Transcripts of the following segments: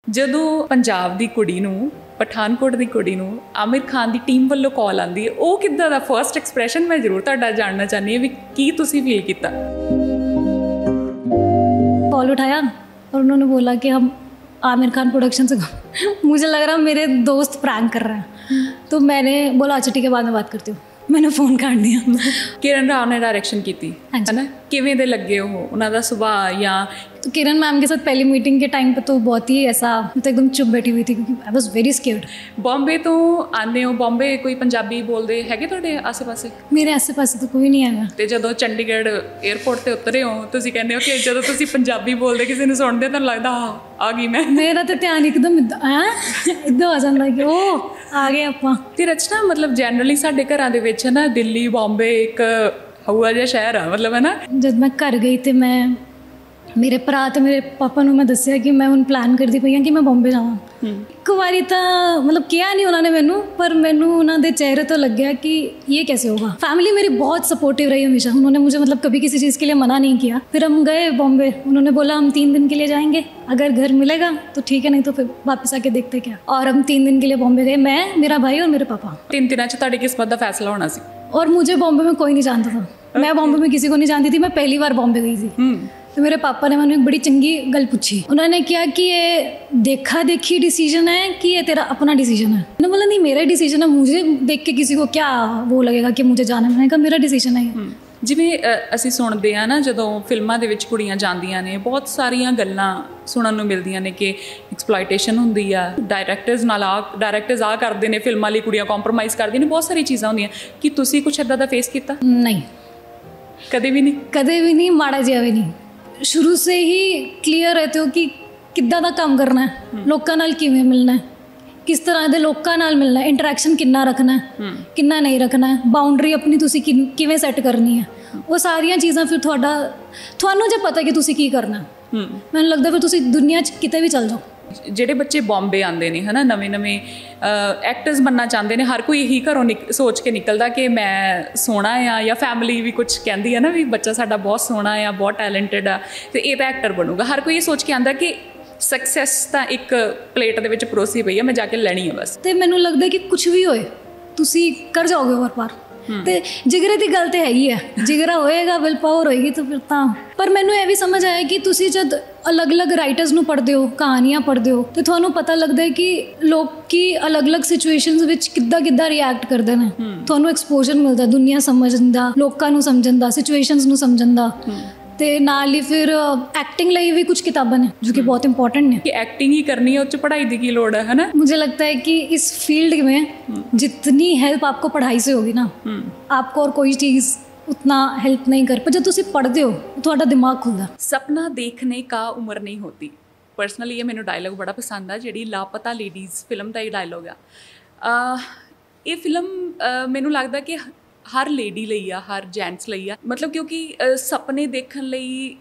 ਜਦੋਂ ਪੰਜਾਬ ਦੀ ਕੁੜੀ ਨੂੰ ਪਠਾਨਕੋਟ ਦੀ ਕੁੜੀ ਨੂੰ ਆमिर खान ਦੀ ਟੀਮ ਵੱਲੋਂ ਕਾਲ ਆਉਂਦੀ ਹੈ, ਉਹ ਕਿੱਦਾਂ ਦਾ ਫਰਸਟ ਐਕਸਪ੍ਰੈਸ਼ਨ ਮੈਂ ਜ਼ਰੂਰ ਤੁਹਾਡਾ ਜਾਣਨਾ ਚਾਹੁੰਦੀ ਹਾਂ ਵੀ ਕੀ ਤੁਸੀਂ ਫੀਲ ਕੀਤਾ। कॉल उठाया और उन्होंने बोला कि हम आमिर खान प्रोडक्शन से मुझे लग रहा मेरे दोस्त प्रैंक कर रहे हैं, तो मैंने बोला अच्छा ठीक है बाद में बात करती हूँ। मैंने फ़ोन काट दिया। किरण राव ने डायरेक्शन की थी है ना, किवें दे लगे हो उन्हां दा सुभाव या तो किरण मैम के साथ पहली मीटिंग के टाइम पे तो बहुत ही ऐसा मैं तो एकदम चुप बैठी हुई थी क्योंकि I was very scared. Bombay तो आने हो, बॉम्बे कोई पंजाबी बोलते हैगे तुहाडे आसे पासे? मेरे आसे पासे तो कोई नहीं हैगा। ते जदों चंडीगढ़ एयरपोर्ट ते उतरे हो तुसीं कहंदे हो कि जदों तुसीं पंजाबी बोलदे किसी नूं सुणदे तां लगदा आ गई मैं। मेरा तो ध्यान एकदम इद्दां आ जांदा कि ओह आ गए आपां। ते रचना मतलब जनरली साडे घरां दे विच ना दिल्ली बॉम्बे एक हवा जिहा शहर आ मतलब है ना। जब मैं घर गई तो मैं मेरे भरा तो मेरे पापा ਨੂੰ ਮੈਂ ਦੱਸਿਆ ਕਿ ਮੈਂ ਹੁਣ ਪਲਾਨ ਕਰਦੀ ਪਈ ਹਾਂ ਕਿ ਮੈਂ ਬੰਬੇ ਜਾਵਾਂ। ਇੱਕ ਵਾਰੀ ਤਾਂ मतलब किया नहीं उन्होंने मैनू, पर मैनू उन्होंने चेहरे तो लग गया कि ये कैसे होगा। फैमिली मेरी बहुत सपोर्टिव रही हमेशा, उन्होंने मुझे मतलब कभी किसी चीज़ के लिए मना नहीं किया। फिर हम गए बॉम्बे, उन्होंने बोला हम 3 दिन के लिए जाएंगे, अगर घर मिलेगा तो ठीक है, नहीं तो फिर वापस आके देखते क्या। और हम 3 दिन के लिए बॉम्बे गए, मैं मेरा भाई और मेरे पापा। 3 दिनों च तुहाडी किस्मत दा फैसला होना सी। और मुझे बॉम्बे में कोई नहीं जानता था, मैं बॉम्बे में किसी को नहीं जानती थी, मैं पहली बार बॉम्बे गई थी। तो मेरे पापा ने मैंने एक बड़ी चंगी गल पूछी, उन्होंने क्या कि ये देखा देखी डिसीजन है कि ये तेरा अपना डिसीजन है। मैंने बोला नहीं मेरा डिसीजन है, मुझे देख के किसी को क्या वो लगेगा कि मुझे जाना है। मैंने कहा मेरा डिसीजन है ये। ਜਿਵੇਂ ਅਸੀਂ ਸੁਣਦੇ ਆ ਨਾ ਜਦੋਂ ਫਿਲਮਾਂ ਦੇ ਵਿੱਚ ਕੁੜੀਆਂ ਜਾਂਦੀਆਂ ਨੇ ਬਹੁਤ ਸਾਰੀਆਂ ਗੱਲਾਂ ਸੁਣਨ ਨੂੰ ਮਿਲਦੀਆਂ ਨੇ ਕਿ ਐਕਸਪਲੋਇਟੇਸ਼ਨ ਹੁੰਦੀ ਆ, ਡਾਇਰੈਕਟਰਸ ਆ ਕਰਦੇ ਨੇ ਫਿਲਮਾਂ ਲਈ, ਕੁੜੀਆਂ ਕੰਪਰੋਮਾਈਜ਼ ਕਰਦੀਆਂ ਨੇ, ਬਹੁਤ ਸਾਰੀ ਚੀਜ਼ਾਂ ਹੁੰਦੀਆਂ। ਕਿ ਤੁਸੀਂ ਕੁਛ ਇੱਦਾਂ ਦਾ ਫੇਸ ਕੀਤਾ? नहीं ਕਦੇ ਵੀ ਨਹੀਂ? कदे भी नहीं, माड़ा जिहा भी नहीं। शुरू से ही क्लीयर रहते हो कि किद्दां दा काम करना है, लोकां नाल किवें मिलना है, किस तरह के लोगों नाल मिलना है, इंटरैक्शन कितना रखना है, कितना नहीं रखना है, बाउंड्री अपनी तुसी किवें सैट करनी है। वो सारिया चीज़ां फिर तुहानू जो पता कि तुसी की करना है, मैनूं लगदा फिर तुसी दुनिया च किते भी चल जाओ। ਜਿਹੜੇ ਬੱਚੇ ਬੰਬੇ ਆਉਂਦੇ ਨੇ ਹੈ ਨਾ, ਨਵੇਂ ਐਕਟਰਸ ਬਣਨਾ ਚਾਹੁੰਦੇ ਨੇ, ਹਰ ਕੋਈ ਇਹੀ ਘਰੋਂ ਸੋਚ ਕੇ ਨਿਕਲਦਾ ਕਿ ਮੈਂ ਸੋਹਣਾ ਆ, ਜਾਂ ਫੈਮਿਲੀ ਵੀ ਕੁਝ ਕਹਿੰਦੀ ਹੈ ਨਾ ਵੀ ਬੱਚਾ ਸਾਡਾ ਬਹੁਤ ਸੋਹਣਾ ਆ, ਬਹੁਤ ਟੈਲੈਂਟਡ ਆ ਅਤੇ ਇਹ ਤਾਂ ਐਕਟਰ ਬਣੂਗਾ। ਹਰ ਕੋਈ ਇਹ ਸੋਚ ਕੇ ਆਉਂਦਾ ਕਿ ਸਕਸੈਸ ਤਾਂ ਇੱਕ ਪਲੇਟ ਦੇ ਵਿੱਚ ਪਰੋਸੀ ਪਈ ਆ, ਮੈਂ ਜਾ ਕੇ ਲੈਣੀ ਆ ਬਸ। ਤੇ ਮੈਨੂੰ ਲੱਗਦਾ ਕਿ ਕੁਝ ਵੀ ਹੋਏ ਤੁਸੀਂ ਕਰ ਜਾਓਗੇ ਹੋਰ ਪਾਰ। ਤੇ ਜਿਗਰੇ ਦੀ ਗੱਲ ਤੇ ਹੈਗੀ ਹੈ, ਜਿਗਰਾ ਹੋਏਗਾ ਵਿਲ ਪਾਵਰ ਹੋਏਗੀ ਤਾਂ ਫਿਰ ਤਾਂ। ਪਰ ਮੈਨੂੰ ਇਹ ਵੀ ਸਮਝ ਆਇਆ ਕਿ ਤੁਸੀਂ ਜਦ ਅਲੱਗ-ਅਲੱਗ ਰਾਈਟਰਸ ਨੂੰ ਪੜ੍ਹਦੇ ਹੋ, ਕਹਾਣੀਆਂ ਪੜ੍ਹਦੇ ਹੋ, ਤੇ ਤੁਹਾਨੂੰ ਪਤਾ ਲੱਗਦਾ ਹੈ ਕਿ ਲੋਕੀ ਅਲੱਗ-ਅਲੱਗ ਸਿਚੁਏਸ਼ਨਸ ਵਿੱਚ ਕਿੱਦਾਂ ਰਿਐਕਟ ਕਰਦੇ ਨੇ। ਤੁਹਾਨੂੰ ਐਕਸਪੋਜ਼ਰ ਮਿਲਦਾ ਦੁਨੀਆ ਸਮਝਣ ਦਾ, ਲੋਕਾਂ ਨੂੰ ਸਮਝਣ ਦਾ, ਸਿਚੁਏਸ਼ਨਸ ਨੂੰ ਸਮਝਣ ਦਾ। ਤੇ ਨਾਲ ਹੀ ਫਿਰ एक्टिंग ਲਈ भी कुछ किताबें हैं जो कि बहुत इंपॉर्टेंट है कि एक्टिंग ही करनी है, उस पढ़ाई की लोड़ है ना। मुझे लगता है कि इस फील्ड में जितनी हेल्प आपको पढ़ाई से होगी ना, आपको और कोई चीज़ उतना हेल्प नहीं कर, पर जब तुम पढ़ते हो थोड़ा दिमाग खुलता। सपना देखने का उम्र नहीं होती। परसनली ये मैंने डायलॉग बड़ा पसंद है, जी लापता लेडीज़ फिल्म का ही डायलॉग आ। ये फिल्म मैनू लगता कि हर लेडी ਲਈ ਆ, ਹਰ ਜੈਂਟਸ ਲਈ ਆ, ਮਤਲਬ ਕਿਉਂਕਿ ਸੁਪਨੇ ਦੇਖਣ ਲਈ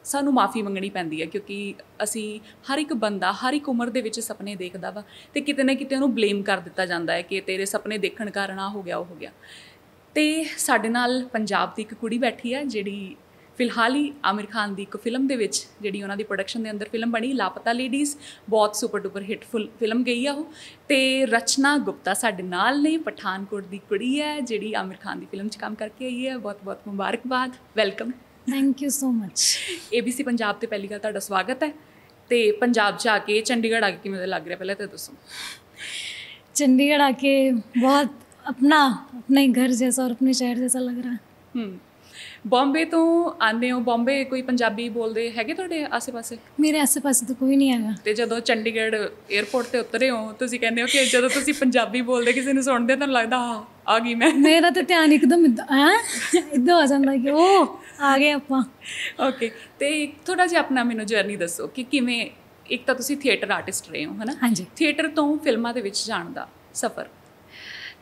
ਸਾਨੂੰ ਮਾਫੀ ਮੰਗਣੀ ਪੈਂਦੀ ਹੈ, ਕਿਉਂਕਿ ਅਸੀਂ ਹਰ ਇੱਕ ਬੰਦਾ ਹਰ ਇੱਕ ਉਮਰ ਦੇ ਵਿੱਚ ਸੁਪਨੇ ਦੇਖਦਾ ਵਾ ਅਤੇ ਕਿਤੇ ਨਾ ਕਿਤੇ ਉਹਨੂੰ ਬਲੇਮ ਕਰ ਦਿੱਤਾ ਜਾਂਦਾ ਹੈ ਕਿ ਤੇਰੇ ਸੁਪਨੇ ਦੇਖਣ ਕਾਰਨ ਆ ਹੋ ਗਿਆ ਉਹ ਹੋ ਗਿਆ। ਅਤੇ ਸਾਡੇ ਨਾਲ ਪੰਜਾਬ ਦੀ ਇੱਕ ਕੁੜੀ ਬੈਠੀ ਹੈ ਜਿਹੜੀ ਫਿਲਹਾਲ ਹੀ ਆमिर खान ਦੀ ਇੱਕ ਫਿਲਮ ਦੇ ਵਿੱਚ, ਜਿਹੜੀ ਉਹਨਾਂ ਦੀ ਪ੍ਰੋਡਕਸ਼ਨ ਦੇ ਅੰਦਰ ਫਿਲਮ ਬਣੀ ਲਾਪਤਾ ਲੇਡੀਜ਼, ਬਹੁਤ ਸੁਪਰ ਡੁਪਰ ਹਿੱਟਫੁਲ ਫਿਲਮ ਗਈ ਆ ਉਹ। ਅਤੇ ਰਚਨਾ ਗੁਪਤਾ ਸਾਡੇ ਨਾਲ ਨੇ, ਪਠਾਨਕੋਟ ਦੀ ਕੁੜੀ ਹੈ ਜਿਹੜੀ ਆमिर खान ਦੀ ਫਿਲਮ 'ਚ ਕੰਮ ਕਰਕੇ ਆਈ ਹੈ। ਬਹੁਤ ਬਹੁਤ ਮੁਬਾਰਕਬਾਦ, welcome. Thank you so much. ABC Punjab 'ਤੇ ਪਹਿਲੀ ਗੱਲ ਤੁਹਾਡਾ ਸਵਾਗਤ ਹੈ। ਅਤੇ ਪੰਜਾਬ 'ਚ ਆ ਕੇ, ਚੰਡੀਗੜ੍ਹ ਆ ਕੇ ਕਿਵੇਂ ਲੱਗ ਰਿਹਾ ਪਹਿਲਾਂ ਤਾਂ ਦੱਸੋ। चंडीगढ़ आके बहुत अपना ही घर जैसा और अपने शहर जैसा लग रहा है। बॉम्बे तो आने हो, बॉम्बे कोई पंजाबी बोलते हैगे तुहाडे आसे पासे? मेरे आसे पासे तो कोई नहीं हैगा। ਤੇ ਜਦੋਂ ਚੰਡੀਗੜ੍ਹ 에ਅਰਪੋਰਟ ਤੇ ਉਤਰੇ ਹੋ ਤੁਸੀਂ ਕਹਿੰਦੇ ਹੋ ਕਿ ਜਦੋਂ ਤੁਸੀਂ ਪੰਜਾਬੀ ਬੋਲਦੇ ਕਿਸੇ ਨੂੰ ਸੁਣਦੇ ਤਾਂ ਲੱਗਦਾ ਆ ਗਈ ਮੈਂ। ਮੇਰਾ ਤਾਂ ਧਿਆਨ ਇੱਕਦਮ ਇੱਦਾਂ ਆ ਜਾਂਦਾ ਕਿ ਉਹ ਆ ਗਏ ਆਪਾਂ। ਓਕੇ, ਤੇ ਥੋੜ੍ਹਾ ਜਿਹਾ ਆਪਣਾ ਮੈਨੂੰ ਜਰਨੀ ਦੱਸੋ ਕਿ ਕਿਵੇਂ, ਇੱਕ ਤਾਂ ਤੁਸੀਂ ਥੀਏਟਰ ਆਰਟਿਸਟ ਰਹੇ ਹੋ ਹੈ ਨਾ। ਹਾਂਜੀ। ਥੀਏਟਰ ਤੋਂ ਫਿਲਮਾਂ ਦੇ ਵਿੱਚ ਜਾਣ ਦਾ ਸਫ਼ਰ।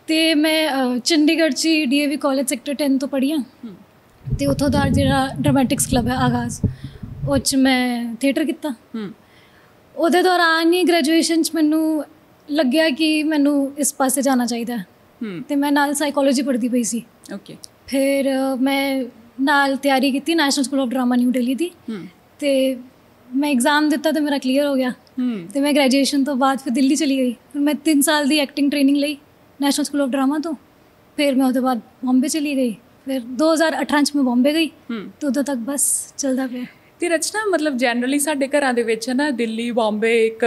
ਤੇ ਮੈਂ ਚੰਡੀਗੜ੍ਹ 'ਚ DAV ਕਾਲਜ ਸੈਕਟਰ 10 ਤੋਂ ਪੜ੍ਹੀ ਹਾਂ, ਅਤੇ ਉੱਥੋਂ ਦਾ ਜਿਹੜਾ ਡਰਾਮੈਟਿਕਸ ਕਲੱਬ ਹੈ ਆਗਾਜ਼, ਉਹ 'ਚ ਮੈਂ ਥੀਏਟਰ ਕੀਤਾ। ਉਹਦੇ ਦੌਰਾਨ ਹੀ ਗ੍ਰੈਜੂਏਸ਼ਨ 'ਚ ਮੈਨੂੰ ਲੱਗਿਆ ਕਿ ਮੈਨੂੰ ਇਸ ਪਾਸੇ ਜਾਣਾ ਚਾਹੀਦਾ, ਅਤੇ ਮੈਂ ਨਾਲ ਸਾਈਕੋਲੋਜੀ ਪੜ੍ਹਦੀ ਪਈ ਸੀ। ਓਕੇ। ਫਿਰ ਮੈਂ ਨਾਲ ਤਿਆਰੀ ਕੀਤੀ national school of drama new Delhi ਦੀ, ਅਤੇ मैं एग्ज़ाम दिता तो मेरा क्लीयर हो गया तो मैं ग्रेजुएशन तो बाद फिर दिल्ली चली गई। फिर मैं 3 साल की एक्टिंग ट्रेनिंग ली नेशनल स्कूल ऑफ ड्रामा तो फिर मैं उसके बाद बॉम्बे चली गई। फिर 2018 ਚ ਮੈਂ ਬੰਬੇ ਗਈ ਤੇ ਉਦੋਂ ਤੱਕ ਬਸ ਚੱਲਦਾ ਪਿਆ। ਤੇ ਰਚਨਾ ਮਤਲਬ ਜਨਰਲੀ ਸਾਡੇ ਘਰਾਂ ਦੇ ਵਿੱਚ ਨਾ ਦਿੱਲੀ ਬੰਬੇ ਇੱਕ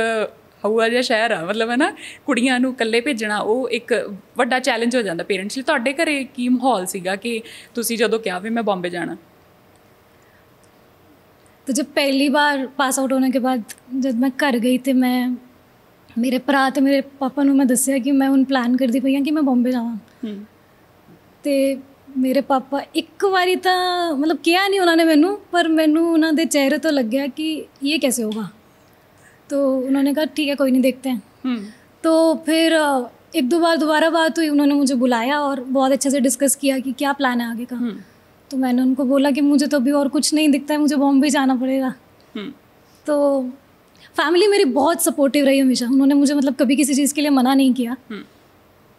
ਹਊਆ ਜਿਹਾ ਸ਼ਹਿਰ ਆ ਮਤਲਬ ਹੈ ਨਾ ਕੁੜੀਆਂ ਨੂੰ ਇਕੱਲੇ ਭੇਜਣਾ ਉਹ ਇੱਕ ਵੱਡਾ ਚੈਲੰਜ ਹੋ ਜਾਂਦਾ ਪੇਰੈਂਟਸ ਲਈ। ਤੁਹਾਡੇ ਘਰੇ ਕੀ ਮਾਹੌਲ ਸੀਗਾ ਕਿ ਤੁਸੀਂ ਜਦੋਂ ਕਿਹਾ ਵੀ मैं बॉम्बे जाना? तो जब पहली बार पास आउट होने के बाद जब मैं घर गई तो मैं मेरे भरा तो मेरे पापा ਨੂੰ मैं ਦੱਸਿਆ कि मैं ਹੁਣ प्लान करती पई हाँ कि मैं बॉम्बे जावां ਤੇ ਮੇਰੇ ਪਾਪਾ ਇੱਕ ਵਾਰੀ ਤਾਂ मतलब ਕਿਹਾ ਨਹੀਂ ਉਹਨਾਂ ਨੇ ਮੈਨੂੰ पर ਮੈਨੂੰ ਉਹਨਾਂ ਦੇ चेहरे तो लग गया कि ये कैसे होगा। तो उन्होंने कहा ठीक है कोई नहीं देखते हैं। तो फिर 1-2 बार दोबारा बात हुई, उन्होंने मुझे बुलाया और बहुत अच्छे से डिस्कस किया कि क्या प्लान है आगे का। तो मैंने उनको बोला कि मुझे तो अभी और कुछ नहीं दिखता है, मुझे बॉम्बे जाना पड़ेगा। तो फैमिली मेरी बहुत सपोर्टिव रही हमेशा, उन्होंने मुझे मतलब कभी किसी चीज़ के लिए मना नहीं किया।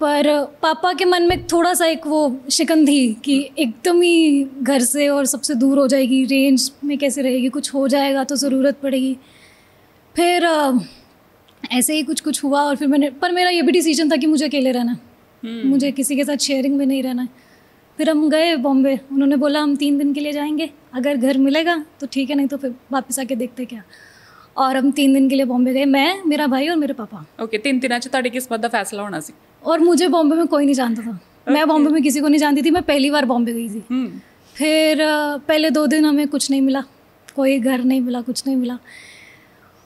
पर पापा के मन में थोड़ा सा एक वो शिकन थी कि एकदम ही घर से और सबसे दूर हो जाएगी, रेंज में कैसे रहेगी, कुछ हो जाएगा तो ज़रूरत पड़ेगी। फिर ऐसे ही कुछ हुआ और फिर पर मेरा ये भी डिसीजन था कि मुझे अकेले रहना, मुझे किसी के साथ शेयरिंग में नहीं रहना। फिर हम गए बॉम्बे, उन्होंने बोला हम 3 दिन के लिए जाएंगे, अगर घर मिलेगा तो ठीक है, नहीं तो फिर वापस आके देखते क्या। और हम 3 दिन के लिए बॉम्बे गए, मैं, मेरा भाई और मेरे पापा। ओके 3 दिनों ਚ ਤੁਹਾਡੀ किस्मत ਦਾ फैसला होना सी। और मुझे बॉम्बे में कोई नहीं जानता था, मैं बॉम्बे में किसी को नहीं जानती थी, मैं पहली बार बॉम्बे गई थी। फिर पहले 2 दिन हमें कुछ नहीं मिला, कोई घर नहीं मिला, कुछ नहीं मिला।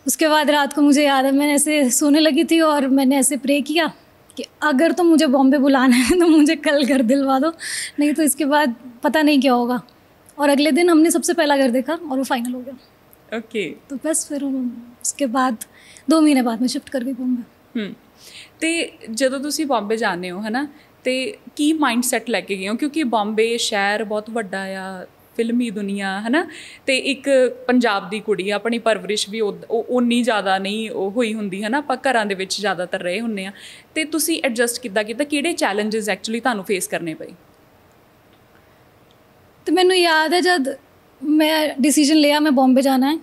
उसके बाद रात को मुझे याद है मैं ऐसे सोने लगी थी और मैंने ऐसे प्रे किया कि अगर तो मुझे बॉम्बे बुलाना है तो मुझे कल घर दिलवा दो, नहीं तो इसके बाद पता नहीं क्या होगा। और अगले दिन हमने सबसे पहला घर देखा और वो फाइनल हो गया। ओके तो बस फिर उसके बाद 2 महीने बाद मैं शिफ्ट कर गई बॉम्बे। ਤੇ ਜਦੋਂ ਤੁਸੀਂ ਬੰਬੇ ਜਾਂਦੇ ਹੋ ਹੈ ਨਾ ਤੇ ਕੀ ਮਾਈਂਡ ਸੈਟ ਲੈ ਕੇ ਗਏ ਹੋ? ਕਿਉਂਕਿ ਬੰਬੇ ਸ਼ਹਿਰ ਬਹੁਤ ਵੱਡਾ ਆ, ਫਿਲਮੀ ਦੁਨੀਆ ਹੈ ਨਾ, ਤੇ ਇੱਕ ਪੰਜਾਬ ਦੀ ਕੁੜੀ ਆਪਣੀ ਪਰਵਰਿਸ਼ ਵੀ ਉਨੀ ਜ਼ਿਆਦਾ ਨਹੀਂ ਉਹ ਹੋਈ ਹੁੰਦੀ ਹੈ ਨਾ, ਆਪਾਂ ਘਰਾਂ ਦੇ ਵਿੱਚ ਜ਼ਿਆਦਾਤਰ ਰਹੇ ਹੁੰਦੇ ਆ। ਤੇ ਤੁਸੀਂ ਐਡਜਸਟ ਕਿੱਦਾਂ ਕੀਤਾ, ਕਿਹੜੇ ਚੈਲੰਜਸ ਐਕਚੁਅਲੀ ਤੁਹਾਨੂੰ ਫੇਸ ਕਰਨੇ ਪਏ? तो मैंने याद है जब मैं डिसीजन लिया मैं बॉम्बे जाना है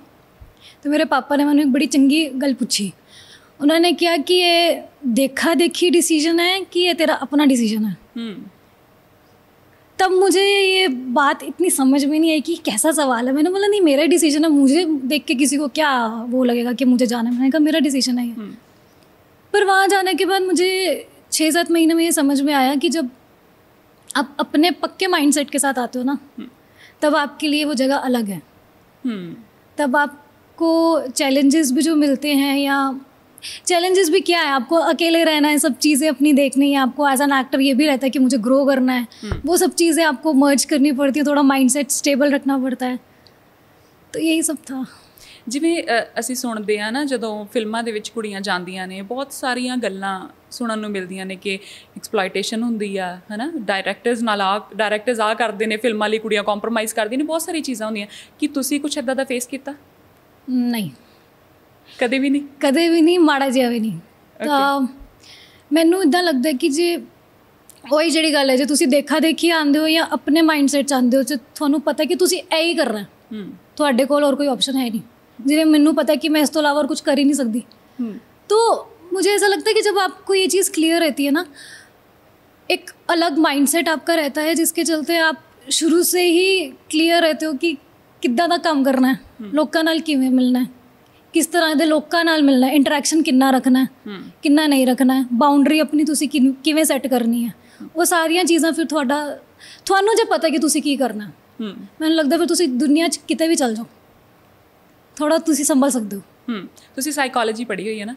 तो मेरे पापा ने मैंने एक बड़ी चंगी गल पूछी। उन्होंने कहा कि ये देखा देखी डिसीजन है कि ये तेरा अपना डिसीजन है। तब मुझे ये बात इतनी समझ में नहीं आई कि कैसा सवाल है। मैंने बोला नहीं मेरा डिसीजन है, मुझे देख के किसी को क्या वो लगेगा कि मुझे जाना है। मैंने कहा मेरा डिसीजन है ये। पर वहाँ जाने के बाद मुझे 6-7 महीने में ये समझ में आया कि जब आप अपने पक्के माइंडसेट के साथ आते हो ना तब आपके लिए वो जगह अलग है। तब आपको चैलेंजेस भी जो मिलते हैं, या चैलेंजेस भी क्या है, आपको अकेले रहना है, सब चीज़ें अपनी देखनी है, आपको एज एन एक्टर ये भी रहता है कि मुझे ग्रो करना है, वो सब चीज़ें आपको मर्ज करनी पड़ती है, थोड़ा माइंडसेट स्टेबल रखना पड़ता है। तो यही सब था। ਜਿਵੇਂ ਅਸੀਂ ਸੁਣਦੇ ਆ ਨਾ ਜਦੋਂ ਫਿਲਮਾਂ ਦੇ ਵਿੱਚ ਕੁੜੀਆਂ ਜਾਂਦੀਆਂ ਨੇ ਬਹੁਤ ਸਾਰੀਆਂ ਗੱਲਾਂ ਸੁਣਨ ਨੂੰ ਮਿਲਦੀਆਂ ਨੇ ਕਿ ਐਕਸਪਲੋਇਟੇਸ਼ਨ ਹੁੰਦੀ ਆ ਹੈ ਨਾ, ਡਾਇਰੈਕਟਰਸ ਆ ਕਰਦੇ ਨੇ ਫਿਲਮਾਂ ਲਈ, ਕੁੜੀਆਂ ਕੰਪਰੋਮਾਈਜ਼ ਕਰਦੀਆਂ ਨੇ, ਬਹੁਤ ਸਾਰੀ ਚੀਜ਼ਾਂ ਹੁੰਦੀਆਂ। ਕਿ ਤੁਸੀਂ ਕੁਛ ਇੱਦਾਂ ਦਾ ਫੇਸ ਕੀਤਾ? ਨਹੀਂ, ਕਦੇ ਵੀ ਨਹੀਂ? ਕਦੇ ਵੀ ਨਹੀਂ, ਮਾੜਾ ਜਿਹਾ ਵੀ ਨਹੀਂ। ਤਾਂ ਮੈਨੂੰ ਇੱਦਾਂ ਲੱਗਦਾ ਕਿ ਜੇ ਉਹੀ ਜਿਹੜੀ ਗੱਲ ਹੈ, ਜੇ ਤੁਸੀਂ ਦੇਖਾ ਦੇਖੀ ਆਉਂਦੇ ਹੋ ਜਾਂ ਆਪਣੇ ਮਾਈਂਡਸੈਟ 'ਚ ਆਉਂਦੇ ਹੋ, ਜੇ ਤੁਹਾਨੂੰ ਪਤਾ ਕਿ ਤੁਸੀਂ ਇਹ ਹੀ ਕਰਨਾ, ਤੁਹਾਡੇ ਕੋਲ और कोई ऑप्शन है नहीं। जिन्हें मैनू पता है कि मैं इस तो अलावा और कुछ कर ही नहीं सकती। तो मुझे ऐसा लगता है कि जब आपको ये चीज़ क्लियर रहती है ना, एक अलग माइंडसेट आपका रहता है जिसके चलते आप शुरू से ही क्लियर रहते हो कि किद्दां दा काम करना है, लोकां नाल किवें मिलना है, किस तरह दे लोकां नाल मिलना है, इंटरैक्शन किन्ना रखना है, किन्ना नहीं रखना है, बाउंड्री अपनी तुसी किवें सैट करनी है। वो सारियां चीज़ां फिर तुहानू जे पता कि तुसी की करना, मैनूं लगदा फिर तुसी दुनिया 'च किते भी चल जाओ, थोड़ा तुसी संभल सकते हो। ਤੁਸੀਂ ਸਾਈਕੋਲੋਜੀ ਪੜ੍ਹੀ ਹੋਈ ਹੈ ਨਾ?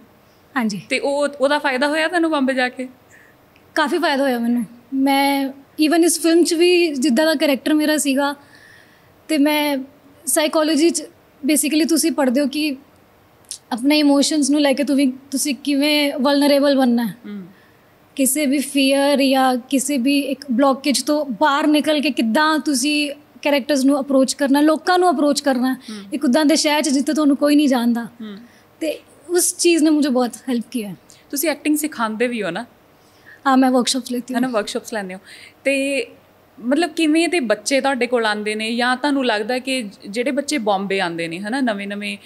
हाँ जी। ਤੇ ਉਹਦਾ ਫਾਇਦਾ ਹੋਇਆ ਤੁਹਾਨੂੰ ਬੰਬੇ ਜਾ ਕੇ? काफ़ी फ़ायदा होया मैनू। मैं ਈਵਨ ਇਸ ਫਿਲਮ 'ਚ ਵੀ ਜਿੱਦਾਂ ਦਾ ਕਰੈਕਟਰ ਮੇਰਾ ਸੀਗਾ ਤੇ ਮੈਂ ਸਾਈਕੋਲੋਜੀ 'ਚ ਬੇਸਿਕਲੀ ਤੁਸੀਂ ਪੜ੍ਹਦੇ ਹੋ ਕਿ ਆਪਣੇ ਇਮੋਸ਼ਨਸ ਨੂੰ ਲੈ ਕੇ ਤੁਸੀਂ ਕਿਵੇਂ ਵਲਨਰੇਬਲ ਬਣਨਾ ਹੈ, ਕਿਸੇ ਵੀ ਫੀਅਰ ਜਾਂ ਕਿਸੇ ਵੀ ਇੱਕ ਬਲੋਕੇਜ ਤੋਂ ਬਾਹਰ ਨਿਕਲ ਕੇ ਕਿੱਦਾਂ ਤੁਸੀਂ कैरेक्टर्स ਨੂੰ ਅਪਰੋਚ ਕਰਨਾ, ਲੋਕਾਂ ਨੂੰ ਅਪਰੋਚ ਕਰਨਾ ਇੱਕ ਉੱਦਾਂ ਦੇ ਸ਼ਹਿਰ 'ਚ ਜਿੱਥੇ ਤੁਹਾਨੂੰ ਕੋਈ ਨਹੀਂ ਜਾਣਦਾ। ਤੇ ਉਸ ਚੀਜ਼ ਨੇ मुझे बहुत हेल्प किया है। ਤੁਸੀਂ ਐਕਟਿੰਗ ਸਿਖਾਉਂਦੇ ਵੀ ਹੋ ਨਾ? हाँ, मैं वर्कशॉप्स लेती हूँ। है ना, वर्कशॉप्स ਲੈਂਦੇ ਹੋ। ਤੇ ਮਤਲਬ ਕਿਵੇਂ ਦੇ ਬੱਚੇ ਤੁਹਾਡੇ ਕੋਲ ਆਉਂਦੇ ਨੇ, ਜਾਂ ਤੁਹਾਨੂੰ ਲੱਗਦਾ ਕਿ ਜਿਹੜੇ ਬੱਚੇ ਬੰਬੇ ਆਉਂਦੇ ਨੇ ਹੈ ਨਾ, ਨਵੇਂ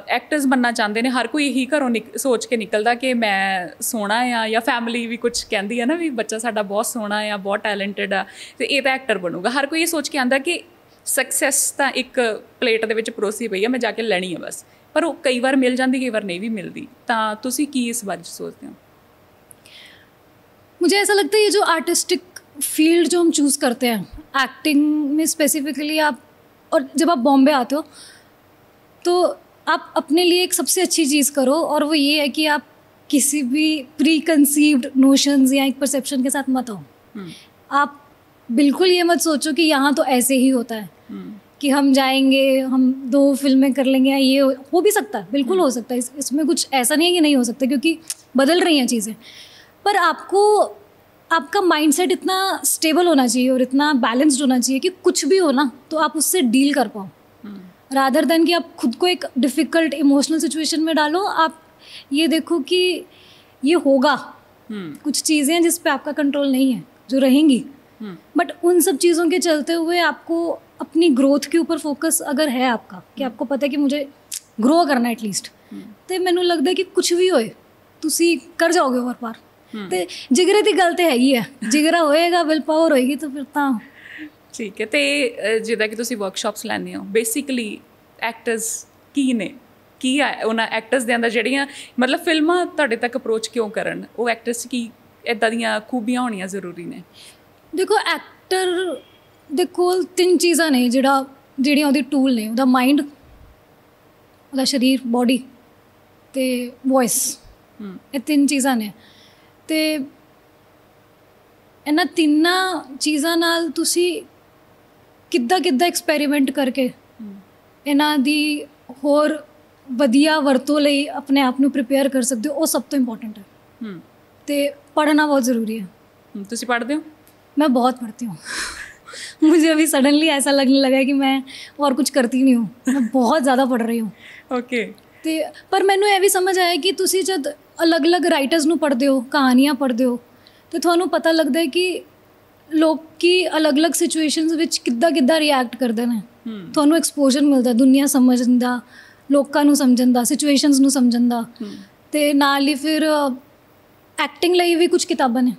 ਐਕਟਰਸ ਬਣਨਾ ਚਾਹੁੰਦੇ ਨੇ, ਹਰ ਕੋਈ ਇਹੀ ਘਰੋਂ ਸੋਚ ਕੇ ਨਿਕਲਦਾ ਕਿ ਮੈਂ ਸੋਹਣਾ ਆ, ਜਾਂ ਫੈਮਿਲੀ ਵੀ ਕੁਝ ਕਹਿੰਦੀ ਹੈ ਨਾ ਵੀ ਬੱਚਾ ਸਾਡਾ ਬਹੁਤ ਸੋਹਣਾ ਆ, ਬਹੁਤ ਟੈਲੈਂਟਡ ਆ, ਤੇ ਇਹ ਤਾਂ ਐਕਟਰ ਬਣੂਗਾ। ਹਰ ਕੋਈ ਇਹ ਸੋਚ ਕੇ ਆਉਂਦਾ ਕਿ ਸਕਸੈਸ ਤਾਂ ਇੱਕ ਪਲੇਟ ਦੇ ਵਿੱਚ ਪਰੋਸੀ ਪਈ ਆ, ਮੈਂ ਜਾ ਕੇ ਲੈਣੀ ਆ ਬਸ। ਪਰ ਉਹ ਕਈ ਵਾਰ ਮਿਲ ਜਾਂਦੀ, ਕਈ ਵਾਰ नहीं भी मिलती। ਤਾਂ ਤੁਸੀਂ ਕੀ ਇਸ ਬਾਰੇ सोचते हो? मुझे ऐसा लगता है ये जो आर्टिस्टिक फील्ड जो हम चूज़ करते हैं, एक्टिंग में स्पेसिफिकली आप, और जब आप बॉम्बे आते हो तो आप अपने लिए एक सबसे अच्छी चीज़ करो, और वो ये है कि आप किसी भी प्री कंसीव्ड नोशंस या एक परसेप्शन के साथ मत हो। आप बिल्कुल ये मत सोचो कि यहाँ तो ऐसे ही होता है कि हम जाएंगे, हम 2 फिल्में कर लेंगे, या ये हो भी सकता है, बिल्कुल हो सकता है, इसमें कुछ ऐसा नहीं है कि नहीं हो सकता, क्योंकि बदल रही हैं चीज़ें। पर आपको आपका माइंडसेट इतना स्टेबल होना चाहिए और इतना बैलेंस्ड होना चाहिए कि कुछ भी हो ना तो आप उससे डील कर पाओ, रादर देन कि आप खुद को एक डिफ़िकल्ट इमोशनल सिचुएशन में डालो। आप ये देखो कि ये होगा, कुछ चीज़ें हैं जिस पे आपका कंट्रोल नहीं है, जो रहेंगी, बट उन सब चीज़ों के चलते हुए आपको अपनी ग्रोथ के ऊपर फोकस अगर है आपका, कि आपको पता है कि मुझे ग्रो करना है एटलीस्ट, तो मैनू लगता है कि कुछ भी होए तुसी कर जाओगे ओवर पार। ਤੇ ਜਿਗਰੇ ਦੀ ਗੱਲ ਤੇ ਹੈਗੀ ਆ, ਜਿਗਰਾ ਹੋਏਗਾ, ਵਿਲ ਪਾਵਰ ਹੋਏਗੀ, ਤਾਂ ਫਿਰ ਤਾਂ ਠੀਕ ਹੈ। ਤੇ ਜਿੱਦਾਂ ਕਿ ਤੁਸੀਂ ਵਰਕਸ਼ਾਪਸ ਲੈਂਦੇ ਹੋ, ਬੇਸਿਕਲੀ ਐਕਟਰਸ ਕੀ ਨੇ, ਕੀ ਆ ਉਹਨਾਂ ਐਕਟਰਸ ਦੇ ਅੰਦਰ ਜਿਹੜੀਆਂ ਮਤਲਬ ਫਿਲਮਾਂ ਤੁਹਾਡੇ ਤੱਕ ਅਪਰੋਚ ਕਿਉਂ ਕਰਨ, ਉਹ ਐਕਟਰਸ ਕੀ ਇੱਦਾਂ ਦੀਆਂ ਖੂਬੀਆਂ ਹੋਣੀਆਂ ਜ਼ਰੂਰੀ ਨੇ? ਦੇਖੋ ਐਕਟਰ ਦੇ ਕੋਲ 3 ਚੀਜ਼ਾਂ ਨੇ ਜਿਹੜੀਆਂ ਉਹਦੇ ਟੂਲ ਨੇ, ਉਹਦਾ ਮਾਈਂਡ, ਉਹਦਾ ਸਰੀਰ, ਬੋਡੀ ਤੇ ਵੌਇਸ। ਇਹ 3 ਚੀਜ਼ਾਂ ਨੇ, ਤੇ ਇਹਨਾਂ ਤਿੰਨਾਂ ਚੀਜ਼ਾਂ ਨਾਲ ਤੁਸੀਂ ਕਿੱਦਾਂ ਐਕਸਪੈਰੀਮੈਂਟ ਕਰਕੇ ਇਹਨਾਂ ਦੀ ਹੋਰ ਵਧੀਆ ਵਰਤੋਂ ਲਈ ਆਪਣੇ ਆਪ ਨੂੰ ਪ੍ਰਿਪੇਅਰ ਕਰ ਸਕਦੇ ਹੋ, ਉਹ ਸਭ ਤੋਂ ਇੰਪॉर्टेंट ਹੈ। ਤੇ पढ़ना बहुत ज़रूरी है। ਤੁਸੀਂ पढ़ते हो? मैं बहुत पढ़ती हूँ। मुझे अभी सडनली ऐसा लगने लगा है कि मैं और कुछ करती नहीं हूँ, मैं बहुत ज़्यादा पढ़ रही हूँ। ओके। ਤੇ ਪਰ ਮੈਨੂੰ ਇਹ ਵੀ ਸਮਝ ਆਇਆ ਕਿ ਤੁਸੀਂ ਜਦ ਅਲੱਗ-ਅਲੱਗ ਰਾਈਟਰਸ ਨੂੰ ਪੜ੍ਹਦੇ ਹੋ, ਕਹਾਣੀਆਂ ਪੜ੍ਹਦੇ ਹੋ, ਤੇ ਤੁਹਾਨੂੰ ਪਤਾ ਲੱਗਦਾ ਹੈ ਕਿ ਲੋਕੀ ਅਲੱਗ-ਅਲੱਗ ਸਿਚੁਏਸ਼ਨਸ ਵਿੱਚ ਕਿੱਦਾਂ ਰਿਐਕਟ ਕਰਦੇ ਨੇ। ਤੁਹਾਨੂੰ ਐਕਸਪੋਜ਼ਰ ਮਿਲਦਾ ਦੁਨੀਆ ਸਮਝਣ ਦਾ, ਲੋਕਾਂ ਨੂੰ ਸਮਝਣ ਦਾ, ਸਿਚੁਏਸ਼ਨਸ ਨੂੰ ਸਮਝਣ ਦਾ। ਤੇ ਨਾਲ ਹੀ ਫਿਰ ਐਕਟਿੰਗ ਲਈ ਵੀ ਕੁਝ ਕਿਤਾਬਾਂ ਨੇ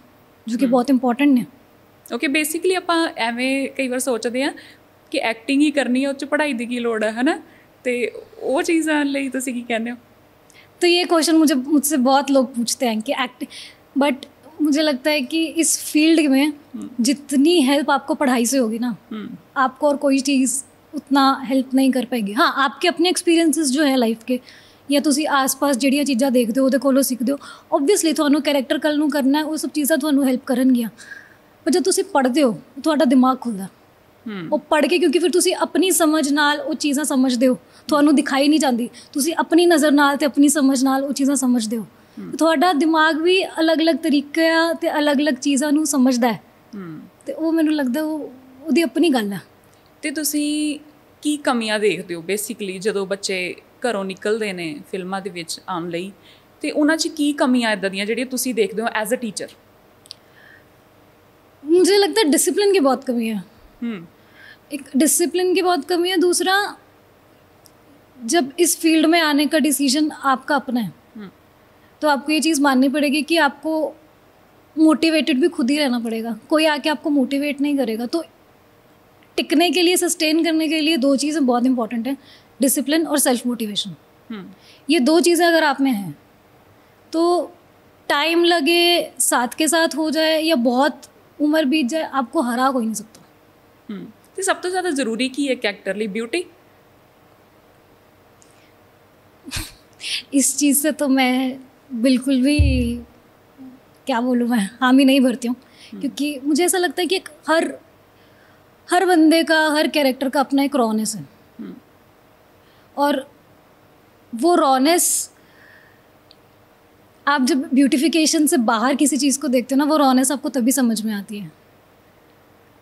ਜੋ ਕਿ ਬਹੁਤ ਇੰਪੋਰਟੈਂਟ ਨੇ। ਓਕੇ, ਬੇਸਿਕਲੀ ਆਪਾਂ ਐਵੇਂ ਕਈ ਵਾਰ ਸੋਚਦੇ ਹਾਂ ਕਿ ਐਕਟਿੰਗ ਹੀ ਕਰਨੀ ਹੈ, ਉਹ 'ਚ ਪੜ੍ਹਾਈ ਦੀ ਕੀ ਲੋੜ ਹੈ, ਹੈ ਨਾ? तो वो चीज़ ਲਈ ਤੁਸੀਂ ਕੀ ਕਹਿੰਦੇ हो? तो ये क्वेश्चन मुझसे बहुत लोग पूछते हैं कि बट मुझे लगता है कि इस फील्ड में जितनी हेल्प आपको पढ़ाई से होगी ना, आपको और कोई चीज़ उतना हेल्प नहीं कर पाएगी। हाँ, आपके अपने एक्सपीरियंसिस जो है लाइफ के, या तुसी आस-पास ਜਿਹੜੀਆਂ ਚੀਜ਼ਾਂ ਦੇਖਦੇ ਹੋ ਉਹਦੇ ਕੋਲੋਂ ਸਿੱਖਦੇ ਹੋ, ਓਬਵੀਅਸਲੀ ਤੁਹਾਨੂੰ ਕੈਰੈਕਟਰ ਕੱਲ੍ਹ ਨੂੰ ਕਰਨਾ ਹੈ, ਉਹ ਸਭ ਚੀਜ਼ਾਂ ਤੁਹਾਨੂੰ ਹੈਲਪ ਕਰਨਗੀਆਂ। ਪਰ ਜਦ ਤੁਸੀਂ ਪੜ੍ਹਦੇ ਹੋ ਤੁਹਾਡਾ ਦਿਮਾਗ ਖੁੱਲ੍ਹਦਾ, ਉਹ ਪੜ੍ਹ ਕੇ, ਕਿਉਂਕਿ ਫਿਰ ਤੁਸੀਂ ਆਪਣੀ ਸਮਝ ਨਾਲ ਉਹ ਚੀਜ਼ਾਂ ਸਮਝਦੇ ਹੋ, ਤੁਹਾਨੂੰ ਦਿਖਾਈ ਨਹੀਂ ਜਾਂਦੀ, ਤੁਸੀਂ ਆਪਣੀ ਨਜ਼ਰ ਨਾਲ ਤੇ ਆਪਣੀ ਸਮਝ ਨਾਲ ਉਹ ਚੀਜ਼ਾਂ ਸਮਝਦੇ ਹੋ। ਤੁਹਾਡਾ ਦਿਮਾਗ ਵੀ ਅਲੱਗ-ਅਲੱਗ ਤਰੀਕਿਆਂ ਤੇ ਅਲੱਗ-ਅਲੱਗ ਚੀਜ਼ਾਂ ਨੂੰ ਸਮਝਦਾ ਹੈ, ਤੇ ਉਹ ਮੈਨੂੰ ਲੱਗਦਾ ਉਹਦੀ ਆਪਣੀ ਗੱਲ ਹੈ। ਤੇ ਤੁਸੀਂ ਕੀ ਕਮੀਆਂ ਦੇਖਦੇ ਹੋ ਬੇਸਿਕਲੀ ਜਦੋਂ ਬੱਚੇ ਘਰੋਂ ਨਿਕਲਦੇ ਨੇ ਫਿਲਮਾਂ ਦੇ ਵਿੱਚ ਆਉਣ ਲਈ, ਤੇ ਉਹਨਾਂ 'ਚ ਕੀ ਕਮੀਆਂ ਇੱਦਾਂ ਦੀਆਂ ਜਿਹੜੀਆਂ ਤੁਸੀਂ ਦੇਖਦੇ ਹੋ ਐਜ਼ ਅ टीचर? मुझे लगता है डिसिप्लिन की बहुत कमी है। एक डिसिप्लिन की बहुत कमी है। दूसरा, जब इस फील्ड में आने का डिसीजन आपका अपना है, तो आपको ये चीज़ माननी पड़ेगी कि आपको मोटिवेटेड भी खुद ही रहना पड़ेगा, कोई आके आपको मोटिवेट नहीं करेगा। तो टिकने के लिए, सस्टेन करने के लिए 2 चीज़ें बहुत इंपॉर्टेंट हैं, डिसिप्लिन और सेल्फ मोटिवेशन। ये 2 चीज़ें अगर आप में हैं तो टाइम लगे, साथ के साथ हो जाए या बहुत उम्र बीत जाए, आपको हरा कोई नहीं सकता। तो सब तो ज़्यादा ज़रूरी की है कैरेक्टर लिए ब्यूटी? इस चीज़ से तो मैं बिल्कुल भी, क्या बोलूँ, मैं हामी नहीं भरती हूँ, क्योंकि मुझे ऐसा लगता है कि हर बंदे का, हर कैरेक्टर का अपना एक रॉनेस है, और वो रॉनेस आप जब ब्यूटिफिकेशन से बाहर किसी चीज़ को देखते हो ना, वो रॉनेस आपको तभी समझ में आती है।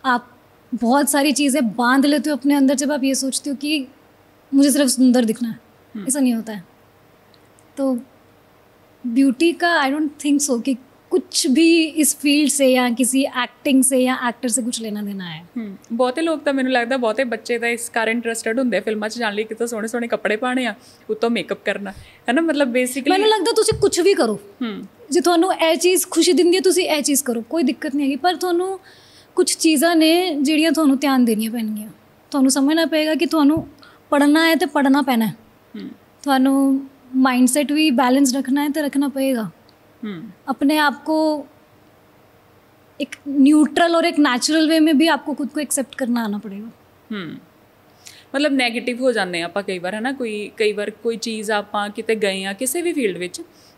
आप बहुत सारी चीज़ें बांध लेते हो अपने अंदर जब आप ये सोचते हो कि मुझे सिर्फ सुंदर दिखना है। ऐसा नहीं होता है। तो ब्यूटी का आई डोंट थिंक सो कि कुछ भी इस फील्ड से या किसी एक्टिंग से या एक्टर से कुछ लेना देना है। ਬਹੁਤੇ ਲੋਕ ਤਾਂ ਮੈਨੂੰ ਲੱਗਦਾ ਬਹੁਤੇ ਬੱਚੇ ਤਾਂ ਇਸ ਕਾਰਨ ਇੰਟਰਸਟਡ ਹੁੰਦੇ ਫਿਲਮਾਂ 'ਚ ਜਾਣ ਲਈ ਕਿ ਤਾਂ ਸੋਹਣੇ ਸੋਹਣੇ ਕੱਪੜੇ ਪਾਉਣੇ ਆ ਉੱਤੋਂ ਮੇਕਅਪ ਕਰਨਾ ਹੈ ਨਾ ਮਤਲਬ ਬੇਸਿਕਲੀ ਮੈਨੂੰ ਲੱਗਦਾ ਤੁਸੀਂ ਕੁਝ ਵੀ ਕਰੋ ਜੇ ਤੁਹਾਨੂੰ ਇਹ ਚੀਜ਼ ਖੁਸ਼ੀ ਦਿੰਦੀ ਹੈ ਤੁਸੀਂ ਇਹ ਚੀਜ਼ ਕਰੋ ਕੋਈ ਦਿੱਕਤ ਨਹੀਂ ਹੈਗੀ ਪਰ ਤੁਹਾਨੂੰ ਕੁਝ ਚੀਜ਼ਾਂ ਨੇ ਜਿਹੜੀਆਂ ਤੁਹਾਨੂੰ ਧਿਆਨ ਦੇਣੀਆਂ ਪੈਣਗੀਆਂ ਤੁਹਾਨੂੰ ਸਮਝਣਾ ਪਏਗਾ ਕਿ ਤੁਹਾਨੂੰ ਪੜ੍ਹਨਾ ਹੈ ਤੇ ਪੜ੍ਹਨਾ ਪੈਣਾ ਹੈ ਤੁਹਾਨੂੰ माइंडसेट भी बैलेंस रखना है तो रखना पड़ेगा अपने आप को एक न्यूट्रल और एक नेचुरल वे में भी आपको खुद को एक्सेप्ट करना आना पड़ेगा मतलब नैगेटिव हो जाते हैं आप कई बार है ना कई बार कोई चीज़ आप किते गए हैं किसी भी फील्ड में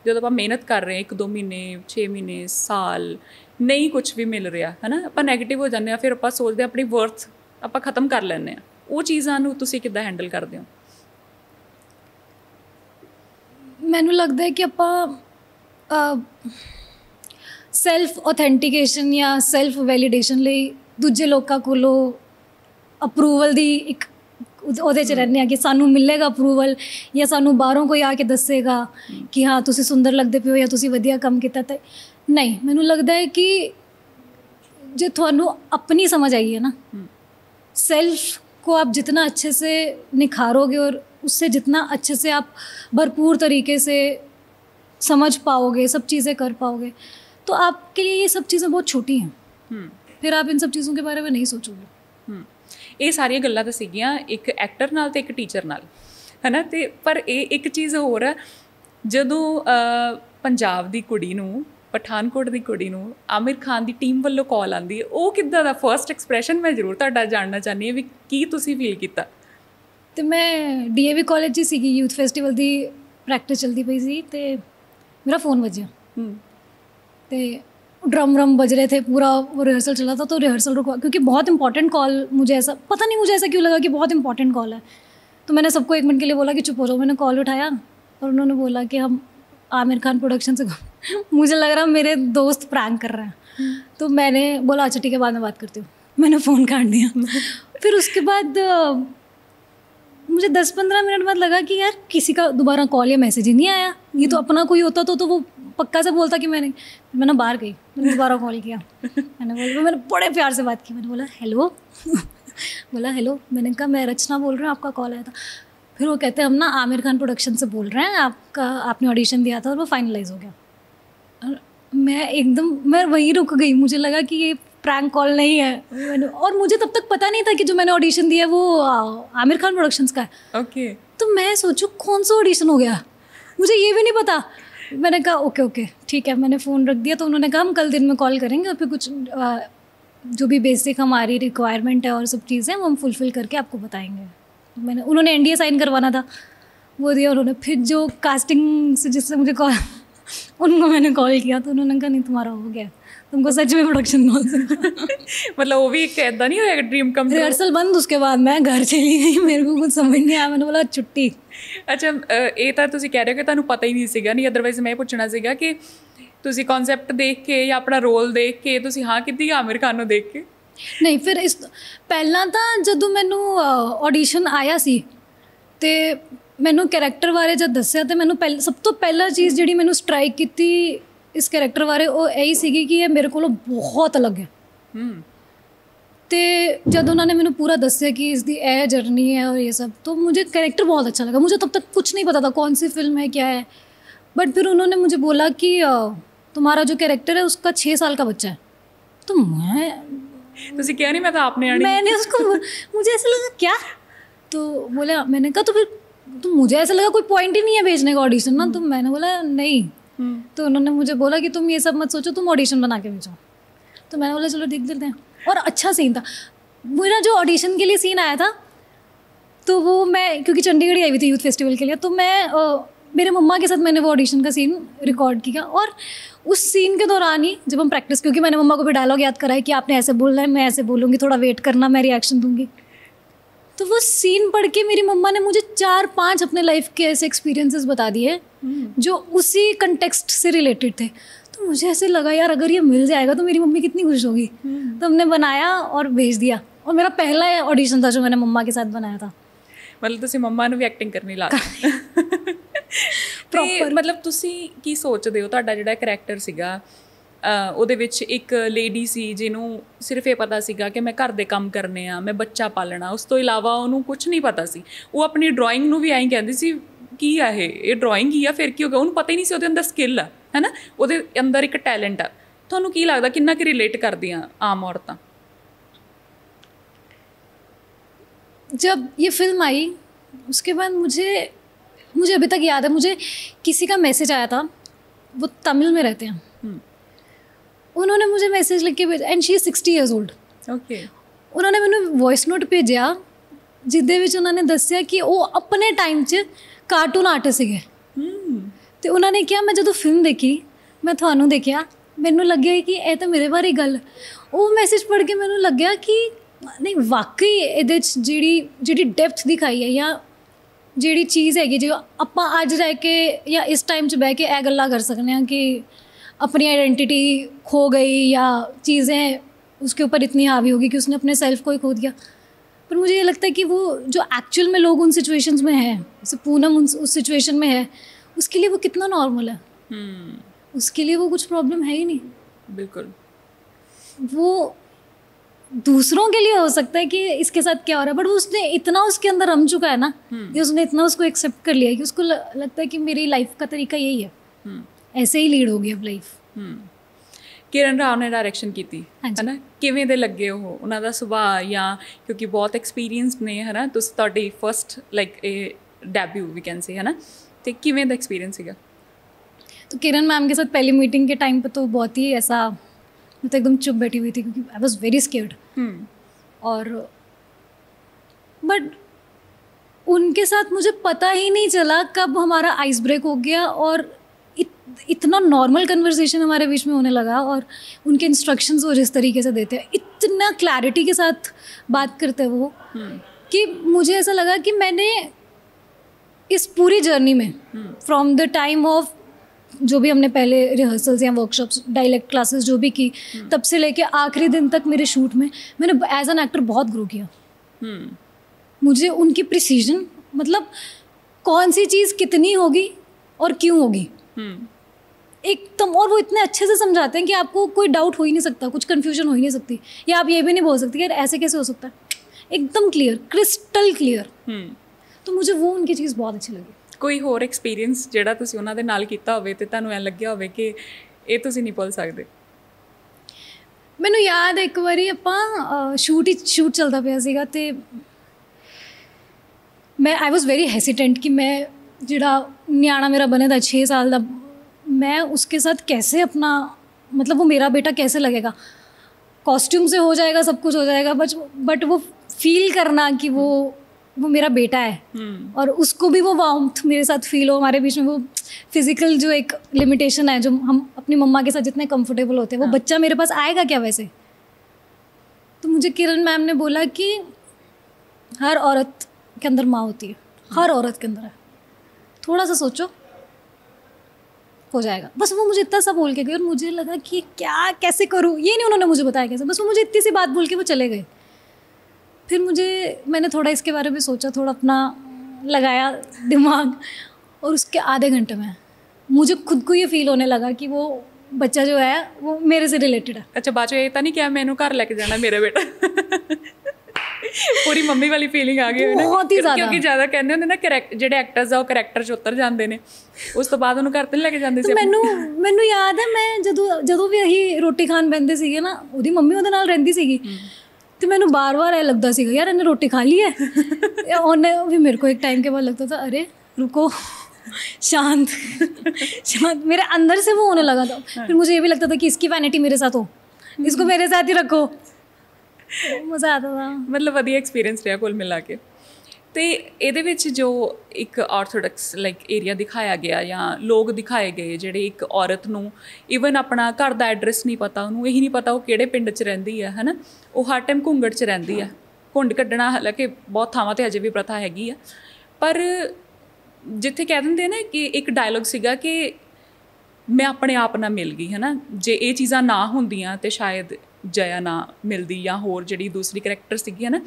जो आप मेहनत कर रहे हैं 1-2 महीने 6 महीने साल नहीं कुछ भी मिल रहा है ना आप नैगेटिव हो जाते हैं फिर आप सोचते हैं अपनी वर्थ आप ख़त्म कर लें वो चीज़ों तुसीं किद्दां हैंडल करते हो ਮੈਨੂੰ ਲੱਗਦਾ ਹੈ ਕਿ ਆਪਾਂ ਸੈਲਫ ਔਥੈਂਟੀਕੇਸ਼ਨ ਜਾਂ ਸੈਲਫ ਵੈਲੀਡੇਸ਼ਨ ਲਈ ਦੂਜੇ ਲੋਕਾਂ ਕੋਲੋਂ ਅਪਰੂਵਲ ਦੀ ਇੱਕ ਉਹਦੇ 'ਚ ਰਹਿੰਦੇ ਹਾਂ ਕਿ ਸਾਨੂੰ ਮਿਲੇਗਾ ਅਪਰੂਵਲ ਜਾਂ ਸਾਨੂੰ ਬਾਹਰੋਂ ਕੋਈ ਆ ਕੇ ਦੱਸੇਗਾ ਕਿ ਹਾਂ ਤੁਸੀਂ ਸੁੰਦਰ ਲੱਗਦੇ ਪਏ ਹੋ ਜਾਂ ਤੁਸੀਂ ਵਧੀਆ ਕੰਮ ਕੀਤਾ ਤਾਂ ਨਹੀਂ ਮੈਨੂੰ ਲੱਗਦਾ ਹੈ ਕਿ ਜੇ ਤੁਹਾਨੂੰ अपनी समझ आई है ना सेल्फ को आप जितना अच्छे से निखारोगे और उससे जितना अच्छे से आप भरपूर तरीके से समझ पाओगे सब चीज़ें कर पाओगे तो आपके लिए ये सब चीज़ें बहुत छोटी हैं फिर आप इन सब चीज़ों के बारे में नहीं सोचोगे ਇਹ ਸਾਰੀਆਂ ਗੱਲਾਂ ਤਾਂ ਸੀਗੀਆਂ ਇੱਕ ਐਕਟਰ ਨਾਲ ਤੇ ਇੱਕ ਟੀਚਰ ਨਾਲ ਹੈ ਨਾ ਤੇ ਪਰ ਇਹ ਇੱਕ ਚੀਜ਼ ਹੋਰ ਹੈ ਜਦੋਂ ਪੰਜਾਬ ਦੀ ਕੁੜੀ ਨੂੰ ਪਠਾਨਕੋਟ ਦੀ ਕੁੜੀ ਨੂੰ ਆਮਿਰ ਖਾਨ ਦੀ ਟੀਮ ਵੱਲੋਂ ਕਾਲ ਆਉਂਦੀ ਹੈ ਉਹ ਕਿੱਦਾਂ ਦਾ ਫਰਸਟ ਐਕਸਪ੍ਰੈਸ਼ਨ ਮੈਂ ਜ਼ਰੂਰ ਤੁਹਾਡਾ ਜਾਣਨਾ ਚਾਹੁੰਦੀ ਹਾਂ ਵੀ ਕੀ ਤੁਸੀਂ ਫੀਲ ਕੀਤਾ तो मैं DAV कॉलेज ही सीगी यूथ फेस्टिवल की प्रैक्टिस चलती पई सी ते मेरा फ़ोन बजया तो ड्रम बज रहे थे पूरा वो रिहर्सल चला था तो रिहर्सल रुकवा क्योंकि बहुत इंपॉर्टेंट कॉल मुझे ऐसा पता नहीं मुझे ऐसा क्यों लगा कि बहुत इंपॉर्टेंट कॉल है तो मैंने सबको 1 मिनट के लिए बोला कि चुप हो जाओ मैंने कॉल उठाया और उन्होंने बोला कि हम आमिर खान प्रोडक्शन से मुझे लग रहा मेरे दोस्त प्रैंक कर रहे हैं तो मैंने बोला अच्छा ठीक है बाद में बात करती हूँ मैंने फ़ोन काट दिया फिर उसके बाद मुझे 10-15 मिनट बाद लगा कि यार किसी का दोबारा कॉल या मैसेज ही नहीं आया ये तो अपना कोई होता तो वो पक्का से बोलता कि मैंने बाहर गई मैंने दोबारा कॉल किया मैंने बड़े प्यार से बात की मैंने बोला हेलो बोला हेलो मैंने कहा मैं रचना बोल रहा हूँ आपका कॉल आया था फिर वो कहते हैं हम ना आमिर खान प्रोडक्शन से बोल रहे हैं आपने ऑडिशन दिया था और वो फाइनलाइज हो गया मैं वहीं रुक गई मुझे लगा कि ये प्रैंक कॉल नहीं है और मुझे तब तक पता नहीं था कि जो मैंने ऑडिशन दिया वो आमिर खान प्रोडक्शंस का है ओके तो मैं सोचूं कौन सा ऑडिशन हो गया मुझे ये भी नहीं पता मैंने कहा ओके ठीक है मैंने फ़ोन रख दिया तो उन्होंने कहा हम कल दिन में कॉल करेंगे और फिर कुछ जो भी बेसिक हमारी रिक्वायरमेंट है और सब चीज़ें वो हम फुलफ़िल करके आपको बताएंगे उन्होंने NDA साइन करवाना था वो दिया उन्होंने फिर जो कास्टिंग से जिससे मुझे कॉल उनको मैंने कॉल किया तो उन्होंने कहा नहीं तुम्हारा हो गया तुमको सच में प्रोडक्शन कॉल से मतलब वो भी एक ऐसा नहीं होएगा ड्रीम कम रिहर्सल बंद उसके बाद मैं घर चली गई मेरे को कुछ समझ नहीं आया मैंने बोला छुट्टी ਅੱਛਾ ਇਹ ਤਾਂ ਤੁਸੀਂ ਕਹਿ ਰਹੇ ਹੋ ਕਿ ਤੁਹਾਨੂੰ ਪਤਾ ਹੀ ਨਹੀਂ ਸੀਗਾ ਨਹੀਂ ਅਦਰਵਾਈਜ਼ ਮੈਂ ਪੁੱਛਣਾ ਸੀਗਾ ਕਿ ਤੁਸੀਂ ਕਨਸੈਪਟ ਦੇਖ ਕੇ ਜਾਂ ਆਪਣਾ ਰੋਲ ਦੇਖ ਕੇ ਤੁਸੀਂ ਹਾਂ ਕੀਤੀ ਆਮਿਰ ਖਾਨ ਨੂੰ ਦੇਖ ਕੇ ਨਹੀਂ ਫਿਰ ਇਸ ਪਹਿਲਾਂ ਤਾਂ ਜਦੋਂ ਮੈਨੂੰ ਆਡੀਸ਼ਨ ਆਇਆ ਸੀ ਤੇ ਮੈਨੂੰ ਕੈਰੈਕਟਰ ਬਾਰੇ ਜਦ ਦੱਸਿਆ ਤੇ ਮੈਨੂੰ ਸਭ ਤੋਂ ਪਹਿਲਾ ਚੀਜ਼ ਜਿਹੜੀ ਮੈਨੂੰ ਸਟ੍ਰਾਈਕ ਕੀਤੀ ਇਸ ਕੈਰੈਕਟਰ ਬਾਰੇ ਉਹ ਇਹੀ ਸੀਗੀ ਕਿ ਇਹ ਮੇਰੇ ਕੋਲੋਂ ਬਹੁਤ ਅਲੱਗ ਹੈ तो जब उन्होंने मैंने पूरा दसिया कि इसकी यह जर्नी है और ये सब तो मुझे कैरेक्टर बहुत अच्छा लगा मुझे तब तक कुछ नहीं पता था कौन सी फिल्म है क्या है बट फिर उन्होंने मुझे बोला कि तुम्हारा जो कैरेक्टर है उसका 6 साल का बच्चा है तो क्या नहीं मैंने उसको मुझे ऐसा लगा क्या तो बोला मैंने कहा तो फिर तो मुझे ऐसा लगा कोई पॉइंट ही नहीं है भेजने का ऑडिशन ना तो मैंने बोला नहीं तो उन्होंने मुझे बोला कि तुम ये सब मत सोचो तुम ऑडिशन बना के भेजो तो मैंने बोला चलो देख लेते हैं और अच्छा सीन था मेरा जो ऑडिशन के लिए सीन आया था तो वो मैं क्योंकि चंडीगढ़ ही आई हुई थी यूथ फेस्टिवल के लिए तो मैं मेरे मम्मा के साथ मैंने वो ऑडिशन का सीन रिकॉर्ड किया और उस सीन के दौरान ही जब हम प्रैक्टिस क्योंकि मैंने मम्मा को भी डायलॉग याद कराया कि आपने ऐसे बोलना है मैं ऐसे बोलूँगी थोड़ा वेट करना मैं रिएक्शन दूँगी तो वो सीन पढ़ के मेरी मम्मा ने मुझे 4-5 अपने लाइफ के ऐसे एक्सपीरियंसेस बता दिए जो उसी कंटेक्स्ट से रिलेटेड थे तो मुझे ऐसे लगा यार अगर ये मिल जाएगा तो मेरी मम्मी कितनी खुश होगी तो हमने बनाया और भेज दिया और मेरा पहला ऑडिशन था जो मैंने मम्मा के साथ बनाया था मतलब ਤੁਸੀਂ ਮੰਮਾ ਨੂੰ ਵੀ ਐਕਟਿੰਗ ਕਰਨੀ ਲਾ ਪ੍ਰੋਪਰ ਮਤਲਬ ਤੁਸੀਂ ਕੀ ਸੋਚਦੇ ਹੋ ਤੁਹਾਡਾ ਜਿਹੜਾ ਕਰੈਕਟਰ ਸੀਗਾ ਉਹਦੇ ਵਿੱਚ ਇੱਕ ਲੇਡੀ ਸੀ ਜਿਹਨੂੰ ਸਿਰਫ ਇਹ ਪਤਾ ਸੀਗਾ ਕਿ ਮੈਂ ਘਰ ਦੇ ਕੰਮ ਕਰਨੇ ਆ, ਮੈਂ ਬੱਚਾ ਪਾਲਣਾ, ਉਸ ਤੋਂ ਇਲਾਵਾ ਉਹਨੂੰ ਕੁਝ ਨਹੀਂ ਪਤਾ ਸੀ। ਉਹ ਆਪਣੀ ਡਰਾਇੰਗ ਨੂੰ ਵੀ ਐਂ ਕਹਿੰਦੀ ਸੀ ਕੀ ਆ ਇਹ ਡਰਾਇੰਗ ਹੀ ਆ, ਫਿਰ ਕੀ ਹੋ ਗਿਆ, ਉਹਨੂੰ ਪਤਾ ਹੀ ਨਹੀਂ ਸੀ ਉਹਦੇ ਅੰਦਰ ਸਕਿੱਲ ਆ, ਹੈ ਨਾ, ਉਹਦੇ ਅੰਦਰ ਇੱਕ ਟੈਲੈਂਟ ਆ। ਤੁਹਾਨੂੰ ਕੀ ਲੱਗਦਾ ਕਿੰਨਾ ਕੁ ਰਿਲੇਟ ਕਰਦੀਆਂ ਆਮ औरतां? जब ये फिल्म आई उसके बाद मुझे अभी तक याद है, मुझे किसी का मैसेज आया था, वो तमिल में रहते हैं, उन्होंने मुझे मैसेज लिख के भेजा, and she is 60 years old. Okay. उन्होंने मैंने वॉइस नोट भेजा जिदे विच उन्होंने दस्सिया कि वो अपने टाइम च कार्टून आर्टिस्ट सीगे, ते उन्होंने क्या, मैं जो फिल्म देखी, मैं थानू देखिया, मैनू लग्या कि यह तो मेरे बारे गल, वो मैसेज पढ़ के मैनू लग्या कि नहीं वाकई ये जी डेप्थ दिखाई है, या जी चीज़ हैगी जो आप अज रह के या इस टाइम च बह के यह गल्लां कर सकते हैं कि अपनी आइडेंटिटी खो गई या चीज़ें उसके ऊपर इतनी हावी होगी कि उसने अपने सेल्फ को ही खो दिया। पर मुझे ये लगता है कि वो जो एक्चुअल में लोग उन सिचुएशंस में हैं, जैसे पूनम उस सिचुएशन में है, उसके लिए वो कितना नॉर्मल है, उसके लिए वो कुछ प्रॉब्लम है ही नहीं। बिल्कुल। वो दूसरों के लिए हो सकता है कि इसके साथ क्या हो रहा है, बट उसने इतना उसके अंदर रम चुका है ना कि उसने इतना उसको एक्सेप्ट कर लिया है कि उसको लगता है कि मेरी लाइफ का तरीका यही है, ऐसे ही लीड होगी अब लाइफ। किरण राव ने डायरैक्शन की थी, है ना, किवें दे लगे हो उन्हां दा सुभाਅ, या क्योंकि बहुत एक्सपीरियंस ने, है ना, तुस तुहाडी first like a debut we can say, है ना, तो किवें दा एक्सपीरियंस सीगा? तो किरण मैम के साथ पहली मीटिंग के टाइम पे तो बहुत ही ऐसा, मैं तो एकदम चुप बैठी हुई थी क्योंकि आई वॉज वेरी स्केर्ड। और बट उनके साथ मुझे पता ही नहीं चला कब हमारा आइस ब्रेक हो गया और इतना नॉर्मल कन्वर्सेशन हमारे बीच में होने लगा, और उनके इंस्ट्रक्शंस वो जिस तरीके से देते हैं, इतना क्लैरिटी के साथ बात करते हैं वो, कि मुझे ऐसा लगा कि मैंने इस पूरी जर्नी में फ्रॉम द टाइम ऑफ जो भी हमने पहले रिहर्सल्स या वर्कशॉप्स, डायलेक्ट क्लासेस जो भी की, तब से लेके आखिरी दिन तक मेरे शूट में मैंने एज एन एक्टर बहुत ग्रो किया। मुझे उनकी प्रिसीजन, मतलब कौन सी चीज़ कितनी होगी और क्यों होगी एकदम, और वो इतने अच्छे से समझाते हैं कि आपको कोई डाउट हो ही नहीं सकता, कुछ कन्फ्यूजन हो ही नहीं सकती, या आप ये भी नहीं बोल सकते यार ऐसे कैसे हो सकता है, एकदम क्लियर, क्रिस्टल क्लियर। तो मुझे वो उनकी चीज़ बहुत अच्छी लगी। कोई होर एक्सपीरियंस ਜਿਹੜਾ ਤੁਸੀਂ ਉਹਨਾਂ ਦੇ ਨਾਲ ਕੀਤਾ ਹੋਵੇ ਤੇ ਤੁਹਾਨੂੰ ਐ ਲੱਗਿਆ ਹੋਵੇ ਕਿ ਇਹ ਤੁਸੀਂ ਨਹੀਂ ਭੁੱਲ ਸਕਦੇ? ਮੈਨੂੰ ਯਾਦ ਹੈ ਇੱਕ ਵਾਰੀ ਆਪਾਂ ਸ਼ੂਟ ਚੱਲਦਾ ਪਿਆ ਸੀਗਾ ਤੇ ਮੈਂ ਆਈ ਵਾਸ ਵੈਰੀ ਹੈਸੀਟੈਂਟ कि मैं ਜਿਹੜਾ ਨਿਆਣਾ ਮੇਰਾ बने था 6 साल ਦਾ, मैं उसके साथ कैसे अपना, मतलब वो मेरा बेटा कैसे लगेगा, कॉस्ट्यूम से हो जाएगा, सब कुछ हो जाएगा, बट वो फील करना कि वो मेरा बेटा है, और उसको भी वो वार्मथ मेरे साथ फील हो, हमारे बीच में वो फिज़िकल जो एक लिमिटेशन है, जो हम अपनी मम्मा के साथ जितने कंफर्टेबल होते हैं, वो बच्चा मेरे पास आएगा क्या वैसे। तो मुझे किरण मैम ने बोला कि हर औरत के अंदर माँ होती है, हर औरत के अंदर है, थोड़ा सा सोचो हो जाएगा। बस वो मुझे इतना सा बोल के गए, और मुझे लगा कि क्या कैसे करूँ, ये नहीं उन्होंने मुझे बताया कैसे, बस वो मुझे इतनी सी बात बोल के वो चले गए। फिर मैंने थोड़ा इसके बारे में सोचा, थोड़ा अपना लगाया दिमाग, और उसके आधे घंटे में मुझे खुद को ये फील होने लगा कि वो बच्चा जो है वो मेरे से रिलेटेड है। अच्छा, बाद ये तो नहीं क्या मैनू घर लेके जाना मेरा बेटा? पूरी मम्मी वाली फीलिंग आ गई बहुत ही ज़्यादा, क्योंकि ज़्यादा कहते होंगे ना ਜਿਹੜੇ ਐਕਟਰਸ ਆ ਉਹ ਕਰੈਕਟਰ 'ਚ ਉਤਰ ਜਾਂਦੇ ਨੇ, ਉਸ ਤੋਂ ਬਾਅਦ ਉਹਨੂੰ ਘਰ ਤੇ ਲੈ ਕੇ ਜਾਂਦੇ ਸੀ। ਮੈਨੂੰ ਯਾਦ ਹੈ ਮੈਂ ਜਦੋਂ ਵੀ ਅਸੀਂ ਰੋਟੀ ਖਾਣ ਬੈਠਦੇ ਸੀਗੇ ਨਾ, ਉਹਦੀ ਮੰਮੀ ਉਹਦੇ ਨਾਲ ਰਹਿੰਦੀ ਸੀਗੀ, तो मैंने बार बार ऐसा लगता सीगा यार इन्हें रोटी खा ली है उन्हें भी, मेरे को एक टाइम के बाद लगता था अरे रुको, शांत शांत, मेरे अंदर से वो होने लगा था। फिर मुझे ये भी लगता था कि इसकी वैनिटी मेरे साथ हो, इसको मेरे साथ ही रखो, मज़ा आता था। मतलब वधिया एक्सपीरियंस रहा कुल मिला के। तो ये जो एक ऑर्थोडॉक्स लाइक एरिया दिखाया गया या लोग दिखाए गए ਜਿਹੜੇ एक औरत ਨੂੰ ਈਵਨ ਆਪਣਾ ਘਰ ਦਾ ਐਡਰੈਸ ਨਹੀਂ ਪਤਾ, ਉਹਨੂੰ ਇਹੀ ਨਹੀਂ ਪਤਾ ਉਹ ਕਿਹੜੇ ਪਿੰਡ 'ਚ ਰਹਿੰਦੀ ਹੈ, ਹੈ ਨਾ, ਉਹ ਹਰ ਟਾਈਮ ਘੁੰਗੜ 'ਚ ਰਹਿੰਦੀ ਹੈ। ਘੁੰਡ ਕੱਢਣਾ ਹਾਲਾਂਕਿ ਬਹੁਤ ਥਾਵਾਂ 'ਤੇ ਅਜੇ ਵੀ ਪ੍ਰਥਾ ਹੈਗੀ ਆ, ਪਰ ਜਿੱਥੇ ਕਹਿ ਦਿੰਦੇ ਨਾ ਕਿ ਇੱਕ ਡਾਇਲੋਗ ਸੀਗਾ ਕਿ ਮੈਂ ਆਪਣੇ ਆਪ ਨਾਲ ਮਿਲ ਗਈ, ਹੈ ਨਾ, ਜੇ ਇਹ ਚੀਜ਼ਾਂ ਨਾ ਹੁੰਦੀਆਂ ਤਾਂ ਸ਼ਾਇਦ ਜया ਨਾ ਮਿਲਦੀ ਜਾਂ ਹੋਰ ਜਿਹੜੀ ਦੂਸਰੀ ਕਰੈਕਟਰ ਸੀਗੀ, ਹੈ ਨਾ,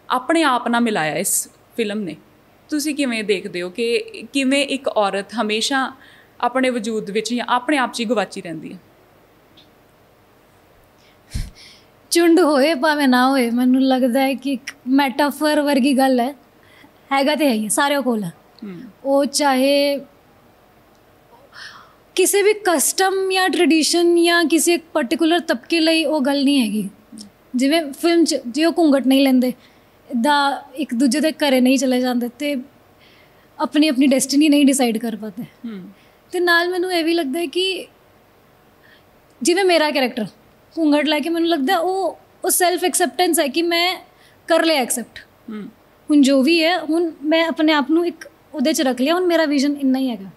ਆਪਣੇ ਆਪ ਨਾਲ ਮਿਲਾਇਆ ਇਸ ਫਿਲਮ ਨੇ। ਤੁਸੀਂ ਕਿਵੇਂ ਦੇਖਦੇ ਹੋ ਕਿ ਕਿਵੇਂ ਇੱਕ ਔਰਤ ਹਮੇਸ਼ਾ ਆਪਣੇ ਵਜੂਦ ਵਿੱਚ ਜਾਂ ਆਪਣੇ ਆਪ 'ਚ ਹੀ ਗਵਾਚੀ ਰਹਿੰਦੀ ਹੈ? ਝੁੰਡ ਹੋਏ ਭਾਵੇਂ ਨਾ ਹੋਏ, ਮੈਨੂੰ ਲੱਗਦਾ ਹੈ ਕਿ ਇੱਕ ਮੈਟਾਫਰ ਵਰਗੀ ਗੱਲ ਹੈ, ਹੈਗਾ ਤੇ ਹੈ ਹੀ ਸਾਰਿਆਂ ਕੋਲ ਹੈ। ਉਹ ਚਾਹੇ ਕਿਸੇ ਵੀ ਕਸਟਮ ਜਾਂ ਟ੍ਰੈਡੀਸ਼ਨ ਜਾਂ ਕਿਸੇ ਇੱਕ ਪਰਟੀਕੂਲਰ ਤਬਕੇ ਲਈ ਉਹ ਗੱਲ ਨਹੀਂ ਹੈਗੀ। ਜਿਵੇਂ ਫਿਲਮ 'ਚ ਜੇ ਉਹ ਘੂੰਘਟ ਨਹੀਂ ਲੈਂਦੇ, ਇੱਦਾਂ ਇੱਕ ਦੂਜੇ ਦੇ ਘਰੇ ਨਹੀਂ ਚਲੇ ਜਾਂਦੇ ਅਤੇ ਆਪਣੀ ਆਪਣੀ ਡੈਸਟੀਨੀ ਨਹੀਂ ਡਿਸਾਈਡ ਕਰ ਪਾਤੇ। ਅਤੇ ਨਾਲ ਮੈਨੂੰ ਇਹ ਵੀ ਲੱਗਦਾ ਹੈ ਕਿ ਜਿਵੇਂ ਮੇਰਾ ਕੈਰੈਕਟਰ ਘੂੰਘਟ ਲੈ ਕੇ, ਮੈਨੂੰ ਲੱਗਦਾ ਉਹ ਸੈਲਫ ਐਕਸੈਪਟੈਂਸ ਹੈ ਕਿ ਮੈਂ ਕਰ ਲਿਆ ਐਕਸੈਪਟ। ਹੁਣ ਜੋ ਵੀ ਹੈ, ਹੁਣ ਮੈਂ ਆਪਣੇ ਆਪ ਨੂੰ ਇੱਕ ਉਹਦੇ 'ਚ ਰੱਖ ਲਿਆ। ਹੁਣ ਮੇਰਾ ਵਿਜ਼ਨ ਇੰਨਾ ਹੀ ਹੈਗਾ,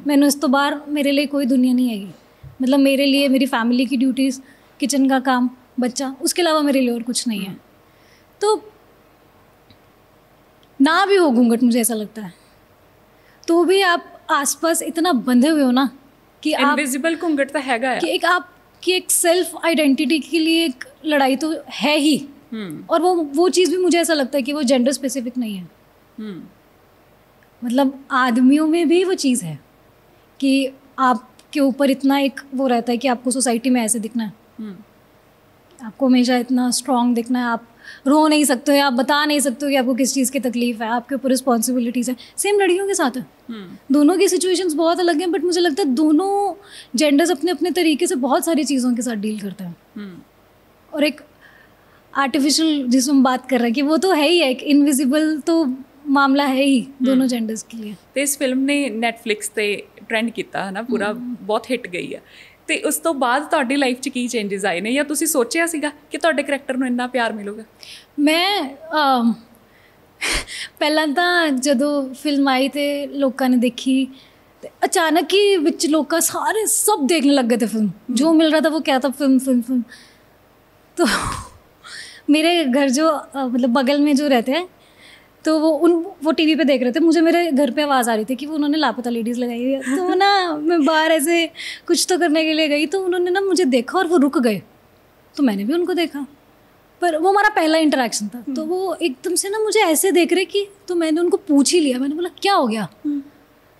मैंने उस तो बाहर मेरे लिए कोई दुनिया नहीं हैगी। मतलब मेरे लिए मेरी फैमिली की ड्यूटीज़, किचन का काम, बच्चा, उसके अलावा मेरे लिए और कुछ नहीं है। तो ना भी हो घूंघट, मुझे ऐसा लगता है, तो भी आप आसपास इतना बंधे हुए हो ना कि इनविजिबल घूंघट तो हैगा है, कि एक आपकी एक सेल्फ आइडेंटिटी के लिए एक लड़ाई तो है ही। और वो चीज़ भी मुझे ऐसा लगता है कि वो जेंडर स्पेसिफिक नहीं है। मतलब आदमियों में भी वो चीज़ है कि आपके ऊपर इतना एक वो रहता है कि आपको सोसाइटी में ऐसे दिखना है, आपको हमेशा इतना स्ट्रॉन्ग दिखना है, आप रो नहीं सकते हो, आप बता नहीं सकते हो कि आपको किस चीज़ की तकलीफ़ है, आपके ऊपर रिस्पॉन्सिबिलिटीज़ है। सेम लड़कियों के साथ है। दोनों की सिचुएशंस बहुत अलग हैं, बट मुझे लगता है दोनों जेंडर्स अपने अपने तरीके से बहुत सारी चीज़ों के साथ डील करते हैं। और एक आर्टिफिशियल जिसमें हम बात कर रहे हैं कि वो तो है ही है, एक इनविजिबल तो मामला है ही दोनों जेंडर्स के लिए। तो इस फिल्म ने नैटफ्लिक्स ते ट्रेंड किया है ना, पूरा बहुत हिट गई है। तो उस तो बाद तुहाडी लाइफ च की चेंजेस आए ने, या तुसीं सोचिया सीगा कि तुहाडे करैक्टर नूं इन्ना प्यार मिलूगा? मैं ਪਹਿਲਾਂ ਤਾਂ ਜਦੋਂ ਫਿਲਮ ਆਈ ਤੇ ਲੋਕਾਂ ਨੇ ਦੇਖੀ ਤੇ अचानक ही ਵਿੱਚ ਲੋਕਾਂ ਸਾਰੇ सब देखने लग गए थे फिल्म, जो मिल रहा था वो क्या था, फिल्म। तो मेरे घर जो मतलब बगल में जो रहते हैं, तो वो टीवी पे देख रहे थे। मुझे मेरे घर पे आवाज़ आ रही थी कि वो उन्होंने लापता लेडीज़ लगाई हुई है। तो ना मैं बाहर ऐसे कुछ तो करने के लिए गई, तो उन्होंने ना मुझे देखा और वो रुक गए, तो मैंने भी उनको देखा। पर वो हमारा पहला इंटरेक्शन था, तो वो एकदम से ना मुझे ऐसे देख रहे कि, तो मैंने उनको पूछ ही लिया। मैंने बोला क्या हो गया?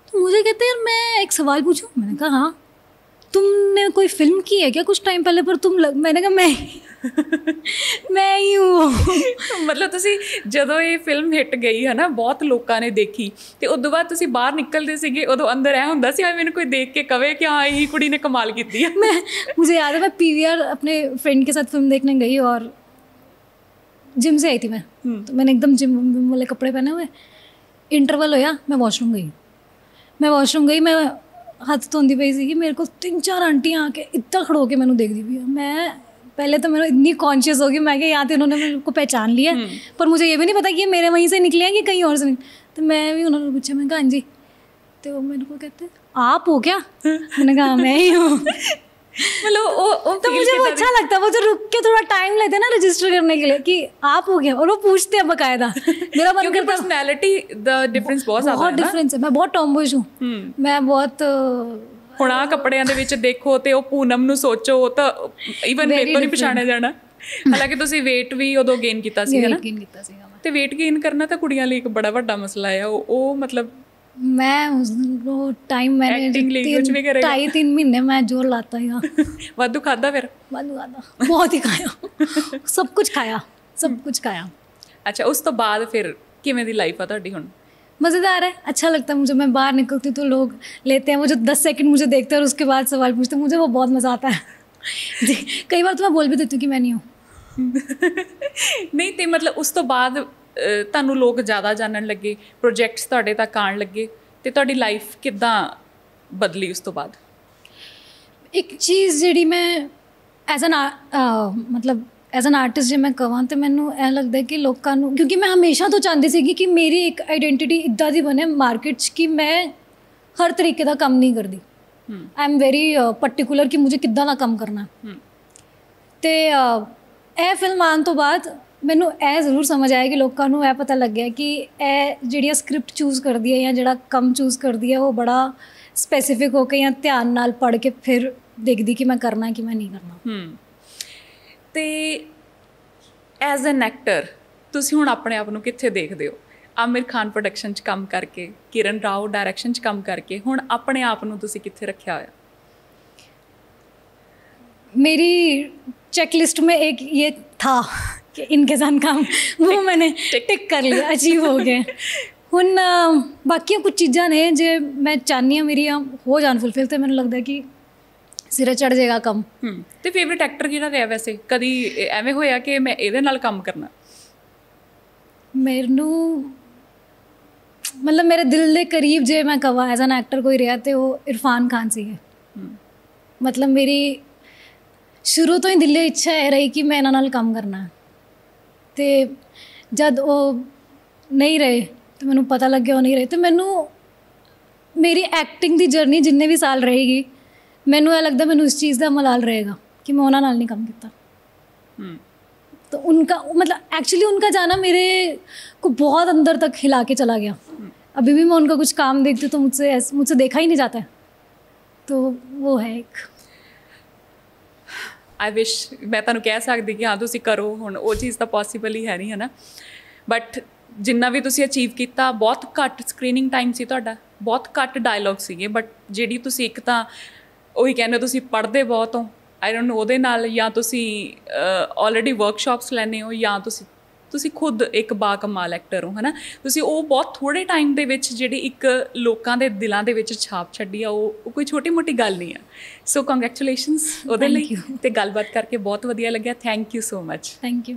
तो मुझे कहते यार मैं एक सवाल पूछूं। मैंने कहा हाँ, तुमने कोई फिल्म की है क्या कुछ टाइम पहले? पर मैंने कहा मैं ही हूँ। मतलब तुसी ਜਦੋਂ ਇਹ ਫਿਲਮ ਹਿੱਟ ਗਈ ਹੈ ਨਾ, ਬਹੁਤ ਲੋਕਾਂ ਨੇ ਦੇਖੀ, ਤੇ ਉਦੋਂ ਬਾਅਦ ਤੁਸੀਂ ਬਾਹਰ ਨਿਕਲਦੇ ਸੀਗੇ, ਉਦੋਂ ਅੰਦਰ ਇਹ ਹੁੰਦਾ ਸੀ ਹਾਂ ਮੈਨੂੰ ਕੋਈ ਦੇਖ ਕੇ ਕਵੇ कि हाँ यही कुड़ी ने कमाल की है। मुझे याद है मैं PVR अपने फ्रेंड के साथ फिल्म देखने गई और जिम से आई थी मैं। तो मैंने एकदम जिम वाले कपड़े पहने हुए, इंटरवल होया, मैं वॉशरूम गई, मैं हथ धोंदी पई सी, मेरे को 3-4 आंटियाँ आके इतना खड़ो के मैंने देखदी पई। मैं पहले तो मैं इतनी कॉन्शियस हो गई, मैं कि यहाँ तो इन्होंने मेरे को पहचान लिया, पर मुझे ये भी नहीं पता कि ये मेरे वहीं से निकले हैं कि कहीं और से नहीं। तो मैं भी उन्होंने पूछा, मैं कहा हाँ जी। तो वो मेरे को कहते आप हो क्या? मैंने कहा मैं ही हूँ। मतलब तो मुझे वो अच्छा लगता है, वो जो रुक के थोड़ा टाइम लेते हैं ना रजिस्टर करने के लिए कि आप हो गया, और वो पूछते हैं बकायदा। मेरा मन करता है, पर्सनैलिटी द डिफरेंस बहुत डिफरेंस है। मैं बहुत टॉमबॉयज हूँ, मैं बहुत ਹੁਣ ਆ ਕੱਪੜਿਆਂ ਦੇ ਵਿੱਚ ਦੇਖੋ ਤੇ ਉਹ ਪੂਨਮ ਨੂੰ ਸੋਚੋ ਤਾਂ ਈਵਨ ਮੇਰੇ ਤੋਂ ਨਹੀਂ ਪਛਾਣਿਆ ਜਾਣਾ। ਹਾਲਾਂਕਿ ਤੁਸੀਂ weight ਵੀ ਉਦੋਂ ਗੇਨ ਕੀਤਾ ਸੀਗਾ ਨਾ? ਤੇ weight gain ਕਰਨਾ ਤਾਂ ਕੁੜੀਆਂ ਲਈ ਇੱਕ ਬੜਾ ਵੱਡਾ ਮਸਲਾ ਹੈ। ਉਹ ਮਤਲਬ ਮੈਂ ਉਸ ਟਾਈਮ ਮੈਨੇ 2.5-3 ਮਹੀਨੇ ਮੈਂ ਜ਼ੋਰ ਲਾਤਾ ਹੀ। ਵਾਧੂ ਖਾਦਾ? ਫਿਰ ਵਾਧੂ ਖਾਦਾ, ਬਹੁਤ ਹੀ ਖਾਇਆ, ਸਭ ਕੁਝ ਖਾਇਆ। ਅੱਛਾ, ਉਸ ਤੋਂ ਬਾਅਦ ਫਿਰ ਕਿਵੇਂ ਦੀ ਲਾਈਫ ਆ ਤੁਹਾਡੀ ਹੁਣ? मज़ेदार है, अच्छा लगता है मुझे। मैं बाहर निकलती हूँ तो लोग लेते हैं, वो जो 10 सेकंड मुझे देखते हैं और उसके बाद सवाल पूछते हैं, मुझे वो बहुत मज़ा आता है। जी, कई बार तो मैं बोल भी देती हूँ कि मैं नहीं हूँ। नहीं तो मतलब उस तो बाद ਤੁਹਾਨੂੰ ਲੋਕ ਜ਼ਿਆਦਾ ਜਾਣਨ ਲੱਗੇ, ਪ੍ਰੋਜੈਕਟਸ ਤੁਹਾਡੇ ਤੱਕ ਆਉਣ ਲੱਗੇ, ਤੇ ਤੁਹਾਡੀ ਲਾਈਫ ਕਿੱਦਾਂ ਬਦਲੀ ਉਸ ਤੋਂ ਬਾਅਦ? ਇੱਕ ਚੀਜ਼ ਜਿਹੜੀ ਮੈਂ ਐਜ਼ ਐਨ ਆਰਟਿਸਟ ਜੇ ਮੈਂ ਕਹਾਂ ਤਾਂ ਮੈਨੂੰ ਇਹ ਲੱਗਦਾ ਕਿ ਲੋਕਾਂ ਨੂੰ, ਕਿਉਂਕਿ ਮੈਂ ਹਮੇਸ਼ਾ ਤੋਂ ਚਾਹੁੰਦੀ ਸੀਗੀ ਕਿ ਮੇਰੀ ਇੱਕ ਆਈਡੈਂਟਿਟੀ ਇੱਦਾਂ ਦੀ ਬਣੇ ਮਾਰਕੀਟ 'ਚ ਕਿ ਮੈਂ ਹਰ ਤਰੀਕੇ ਦਾ ਕੰਮ ਨਹੀਂ ਕਰਦੀ। ਆਈ ਐਮ ਵੈਰੀ ਪਰਟੀਕੂਲਰ ਕਿ ਮੁਝੇ ਕਿੱਦਾਂ ਦਾ ਕੰਮ ਕਰਨਾ। ਅਤੇ ਇਹ ਫਿਲਮ ਆਉਣ ਤੋਂ ਬਾਅਦ ਮੈਨੂੰ ਇਹ ਜ਼ਰੂਰ ਸਮਝ ਆਇਆ ਕਿ ਲੋਕਾਂ ਨੂੰ ਇਹ ਪਤਾ ਲੱਗਿਆ ਕਿ ਇਹ ਜਿਹੜੀਆਂ ਸਕ੍ਰਿਪਟ ਚੂਜ਼ ਕਰਦੀ ਹੈ ਜਾਂ ਜਿਹੜਾ ਕੰਮ ਚੂਜ਼ ਕਰਦੀ ਹੈ ਉਹ ਬੜਾ ਸਪੈਸੀਫਿਕ ਹੋ ਕੇ ਜਾਂ ਧਿਆਨ ਨਾਲ ਪੜ੍ਹ ਕੇ ਫਿਰ ਦੇਖਦੀ ਕਿ ਮੈਂ ਕਰਨਾ ਕਿ ਮੈਂ ਨਹੀਂ ਕਰਨਾ। ਤੇ ਐਜ਼ ਐਨ ਐਕਟਰ ਤੁਸੀਂ ਹੁਣ ਆਪਣੇ ਆਪ ਨੂੰ ਕਿੱਥੇ ਦੇਖਦੇ ਹੋ? ਆਮਿਰ ਖਾਨ ਪ੍ਰੋਡਕਸ਼ਨ 'ਚ ਕੰਮ ਕਰਕੇ, ਕਿਰਨ ਰਾਓ ਡਾਇਰੈਕਸ਼ਨ 'ਚ ਕੰਮ ਕਰਕੇ, ਹੁਣ ਆਪਣੇ ਆਪ ਨੂੰ ਤੁਸੀਂ ਕਿੱਥੇ ਰੱਖਿਆ ਹੋਇਆ? ਮੇਰੀ चेकलिस्ट में एक ये था कि इनके साथ काम, वो मैंने टिक कर लिया, अचीव हो गए। ਹੁਣ ਬਾਕੀਆਂ ਕੁਝ ਚੀਜ਼ਾਂ ਨੇ ਜੇ ਮੈਂ ਚਾਹੁੰਦੀ ਹਾਂ ਮੇਰੀਆਂ ਹੋ ਜਾਣ ਫੁੱਲਫਿਲ, ਤੇ ਮੈਨੂੰ ਲੱਗਦਾ ਕਿ ਸਿਰੇ ਚੜ ਜਾਏਗਾ ਕੰਮ। ਤੇ ਫੇਵਰੇਟ ਐਕਟਰ ਕਿਹੜਾ ਰਿਹਾ ਵੈਸੇ? ਕਦੀ ਐਵੇਂ ਹੋਇਆ ਕਿ ਮੈਂ ਇਹਦੇ ਨਾਲ ਕੰਮ ਕਰਨਾ? ਮੈਨੂੰ ਮਤਲਬ ਮੇਰੇ ਦਿਲ ਦੇ ਕਰੀਬ ਜੇ ਮੈਂ ਕਹਾਂ ਐਜ਼ ਐਨ ਐਕਟਰ ਕੋਈ ਰਿਹਾ ਤੇ ਉਹ ਇਰਫਾਨ ਖਾਨ ਸੀਗੇ। ਮਤਲਬ ਮੇਰੀ ਸ਼ੁਰੂ ਤੋਂ ਹੀ ਦਿਲੇ ਇੱਛਾ ਇਹ ਰਹੀ ਕਿ ਮੈਂ ਇਹਨਾਂ ਨਾਲ ਕੰਮ ਕਰਨਾ। ਤੇ ਜਦ ਉਹ ਨਹੀਂ ਰਹੇ ਤੇ ਮੈਨੂੰ ਪਤਾ ਲੱਗਿਆ ਉਹ ਨਹੀਂ ਰਹੇ, ਤੇ ਮੈਨੂੰ ਮੇਰੀ ਐਕਟਿੰਗ ਦੀ ਜਰਨੀ ਜਿੰਨੇ ਵੀ ਸਾਲ ਰਹੇਗੀ, ਮੈਨੂੰ ਇਹ ਲੱਗਦਾ ਮੈਨੂੰ ਇਸ ਚੀਜ਼ ਦਾ ਮਲਾਲ ਰਹੇਗਾ ਕਿ ਮੈਂ ਉਹਨਾਂ ਨਾਲ ਨਹੀਂ ਕੰਮ ਕੀਤਾ। तो उनका मतलब एक्चुअली उनका जाना मेरे को बहुत अंदर तक हिला के चला गया। अभी भी मैं उनका कुछ काम देखती हूँ तो मुझसे देखा ही नहीं जाता है, तो वो है एक। आई विश मैं तुहानूं कह सकदी कि हाँ तुसीं करो, हुण वो चीज़ तो पॉसीबल ही है नहीं, है ना। बट जिन्ना भी तुसीं अचीव किया, बहुत घੱਟ स्क्रीनिंग टाइम सी तुहाडा, बहुत घੱਟ डायलॉग सीगे, बट जिहड़ी तुसीं एक तां ਉਹੀ ਕਹਿੰਦੇ ਤੁਸੀਂ ਪੜ੍ਹਦੇ ਬਹੁਤ ਹੋ, ਆਈ ਡੋਂਟ ਨੋ ਉਹਦੇ ਨਾਲ, ਜਾਂ ਤੁਸੀਂ ਆਲਰੇਡੀ ਵਰਕਸ਼ਾਪਸ ਲੈਂਦੇ ਹੋ, ਜਾਂ ਤੁਸੀਂ ਖੁਦ ਇੱਕ ਬਾਕਮਾਲ ਐਕਟਰ ਹੋ, ਹੈ ਨਾ। ਤੁਸੀਂ ਉਹ ਬਹੁਤ ਥੋੜ੍ਹੇ ਟਾਈਮ ਦੇ ਵਿੱਚ ਜਿਹੜੀ ਇੱਕ ਲੋਕਾਂ ਦੇ ਦਿਲਾਂ ਦੇ ਵਿੱਚ ਛਾਪ ਛੱਡੀ ਆ, ਉਹ ਕੋਈ ਛੋਟੀ ਮੋਟੀ ਗੱਲ ਨਹੀਂ ਆ। ਸੋ ਕੰਗ੍ਰੈਚੁਲੇਸ਼ਨਸ ਉਹਦੇ ਲਈ, ਅਤੇ ਗੱਲਬਾਤ ਕਰਕੇ ਬਹੁਤ ਵਧੀਆ ਲੱਗਿਆ। Thank you so much. Thank you.